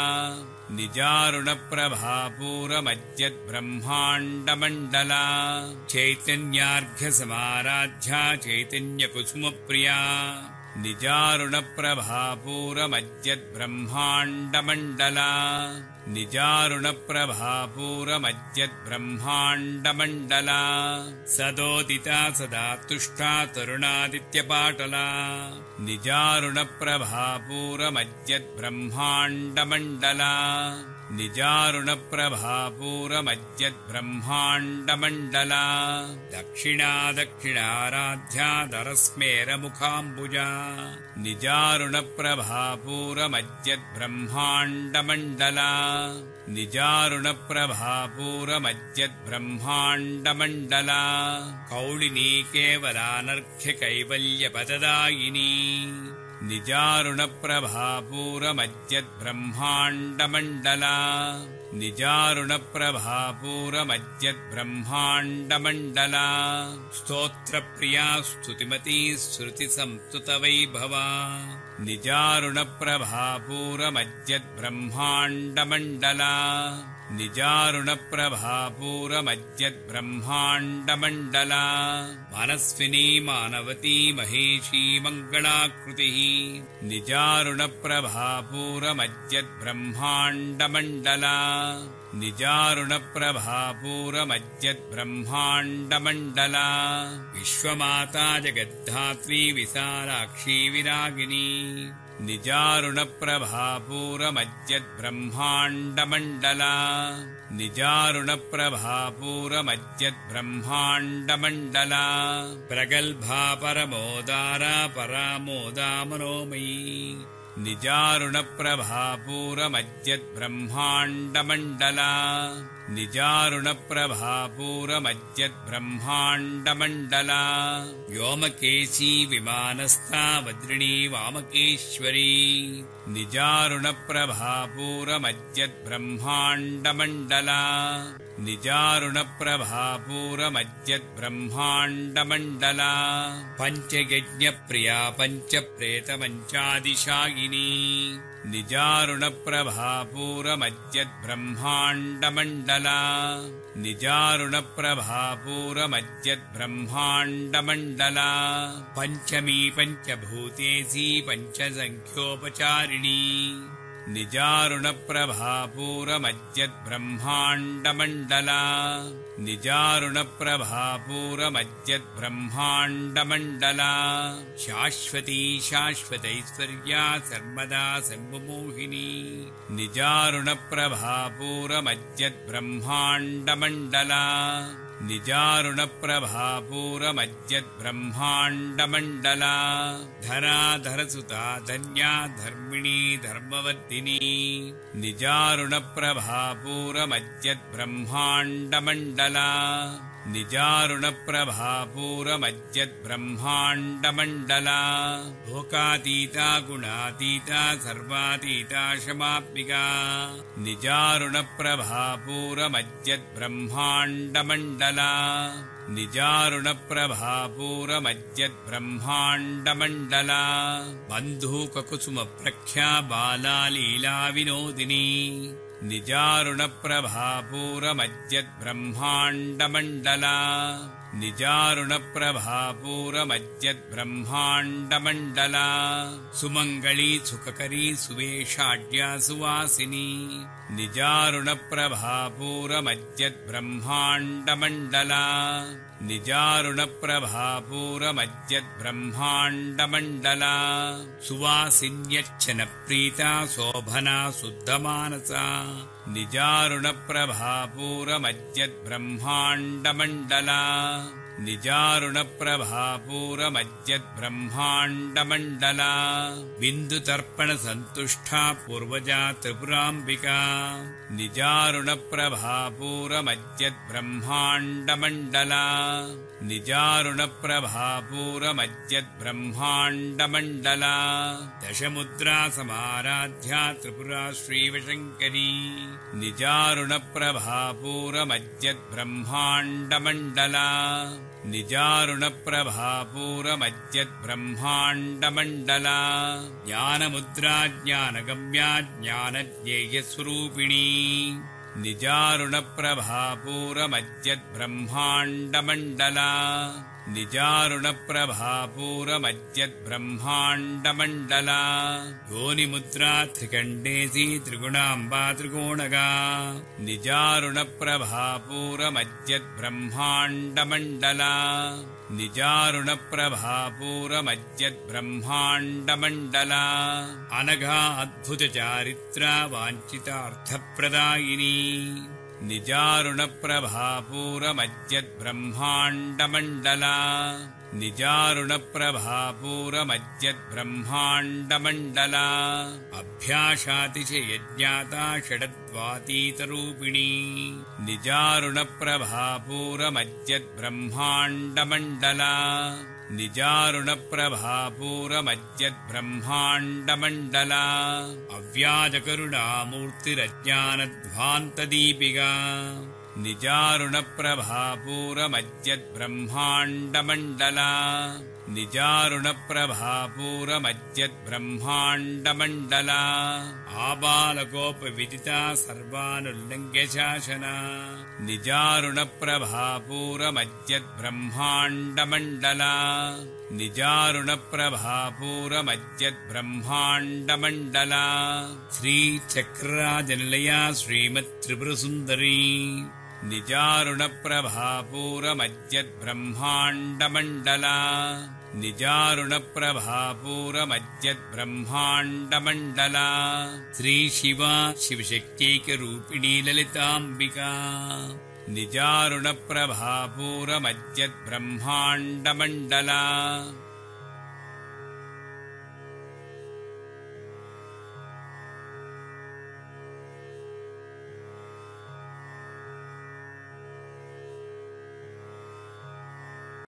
निजारुणप्रभापूरमज्जद्ब्रह्माण्डमण्डला चैतन्यार्घ्यसमाराध्या चैतन्यकुसुमप्रिया निजारुणप्रभापूरमज्जद्ब्रह्माण्डमण्डला निजारुणप्रभापूरमज्जद्ब्रह्माण्डमण्डला सदोदिता सदा तुष्टा तरुणादित्यपाटला निजारुणप्रभापूरमज्जद्ब्रह्माण्डमण्डला निजारुणप्रभापूरमज्जद्ब्रह्माण्डमण्डला दक्षिणा दक्षिणाराध्या दरस्मेरमुखाम्बुजा निजारुणप्रभापूरमज्जद्ब्रह्माण्डमण्डला निजारुणप्रभापूरमज्जद्ब्रह्माण्डमण्डला कौलिनी केवलानर्घ्यकैवल्यपददायिनी निजारुणप्रभापूरमज्जद्ब्रह्माण्डमण्डला निजारुणप्रभापूरमज्जद्ब्रह्माण्डमण्डला स्तोत्रप्रिया स्तुतिमती श्रुतिसंस्तुतवैभवा निजारुणप्रभापूरमज्जद्ब्रह्माण्डमण्डला निजारुणप्रभापूरमज्जद्ब्रह्माण्डमण्डला मनस्विनी मानवती महेशी मङ्गलाकृतिः निजारुणप्रभापूरमज्जद्ब्रह्माण्डमण्डला निजारुणप्रभापूरमज्जद्ब्रह्माण्डमण्डला विश्वमाता जगद्धात्री विशालाक्षी विरागिनी निजारुणप्रभापूरमज्जद्ब्रह्माण्डमण्डला निजारुणप्रभापूरमज्जद्ब्रह्माण्डमण्डला प्रगल्भा परमोदारा परामोदा मनोमयी निजारुणप्रभापूरमज्जद्ब्रह्माण्डमण्डला निजारुणप्रभापूरमज्जद्ब्रह्माण्डमण्डला व्योमकेशी विमानस्था वज्रिणी वामकेश्वरी निजारुणप्रभापूरमज्जद्ब्रह्माण्डमण्डला निजारुणप्रभापूरमज्जद्ब्रह्माण्डमण्डला पञ्चयज्ञप्रिया पञ्चप्रेतमञ्चादिशायिनी निजारुणप्रभापूरमज्जद्ब्रह्माण्डमण्डला निजारुणप्रभापूरमज्जद्ब्रह्माण्डमण्डला पञ्चमी पञ्चभूतेशी पञ्चसङ्ख्योपचारिणी निजारुणप्रभापूरमज्जद्ब्रह्माण्डमण्डला निजारुणप्रभापूरमज्जद्ब्रह्माण्डमण्डला शाश्वती शाश्वतैश्वर्या सर्वदा सर्वमोहिनी निजारुणप्रभापूरमज्जद्ब्रह्माण्डमण्डला निजारुणप्रभापूरमज्जद्ब्रह्माण्डमण्डला धराधरसुता धन्या धर्मिणी धर्मवर्धिनी निजारुणप्रभापूरमज्जद्ब्रह्माण्डमण्डला निजारुणप्रभापूरमज्जद्ब्रह्माण्डमण्डला लोकातीता गुणातीता सर्वातीता क्षमात्मिका निजारुणप्रभापूरमज्जद्ब्रह्माण्डमण्डला निजारुणप्रभापूरमज्जद्ब्रह्माण्डमण्डला बन्धूककुसुमप्रख्या बाला लीला विनोदिनी निजारुणप्रभापूरमज्जद्ब्रह्माण्डमण्डला निजारुणप्रभापूरमज्जद्ब्रह्माण्डमण्डला सुमङ्गली सुखकरी सुवेशाढ्या सुवासिनी निजारुणप्रभापूरमज्जद्ब्रह्माण्डमण्डला निजारुणप्रभापूरमज्जद्ब्रह्माण्डमण्डला सुवासिन्यच्छनप्रीता शोभना शुद्धमानसा निजारुणप्रभापूरमज्जद्ब्रह्माण्डमण्डला निजारुणप्रभापूरमज्जद्ब्रह्माण्डमण्डला बिन्दुतर्पणसन्तुष्टा पूर्वजा त्रिपुराम्बिका निजारुणप्रभापूरमज्जद्ब्रह्माण्डमण्डला निजारुणप्रभापूरमज्जद्ब्रह्माण्डमण्डला दशमुद्रासमाराध्या त्रिपुरा श्रीवशङ्करी निजारुणप्रभापूरमज्जद्ब्रह्माण्डमण्डला निजारुणप्रभापूरमज्जद्ब्रह्माण्डमण्डला ज्ञानमुद्रा ज्ञानगम्या ज्ञानज्ञेयस्वरूपिणी निजारुणप्रभापूरमज्जद्ब्रह्माण्डमण्डला निजारुणप्रभापूरमज्जद्ब्रह्माण्डमण्डला योनिमुद्रा त्रिकण्डेसी त्रिगुणाम्बा त्रिकोणगा निजारुणप्रभापूरमज्जद्ब्रह्माण्डमण्डला निजारुणप्रभापूरमज्जद्ब्रह्माण्डमण्डला अनघा अद्भुतचारित्रा वाञ्छितार्थप्रदायिनी निजारुणप्रभापूरमज्जद्ब्रह्माण्डमण्डला निजारुणप्रभापूरमज्जद्ब्रह्माण्डमण्डला अभ्यासातिशयज्ञाता षडद्वातीतरूपिणी निजारुणप्रभापूरमज्जद्ब्रह्माण्डमण्डला निजारुणप्रभापूरमज्जद्ब्रह्माण्डमण्डला अव्याजकरुणामूर्तिरज्ञानध्वान्तदीपिका निजारुणप्रभापूरमज्जद्ब्रह्माण्डमण्डला निजारुणप्रभापूरमज्जद्ब्रह्माण्डमण्डला आबालकोपविदिता सर्वानुल्लङ्घ्य शासना निजारुणप्रभापूरमज्जद्ब्रह्माण्डमण्डला निजारुणप्रभापूरमज्जद्ब्रह्माण्डमण्डला श्रीचक्रराजनिलया श्रीमत्त्रिपुरसुन्दरी निजारुणप्रभापूरमज्जद्ब्रह्माण्डमण्डला निजारुणप्रभापूरमज्जद्ब्रह्माण्डमण्डला श्रीशिवा शिवशक्त्यैकरूपिणी ललिताम्बिका निजारुणप्रभापूरमज्जद्ब्रह्माण्डमण्डला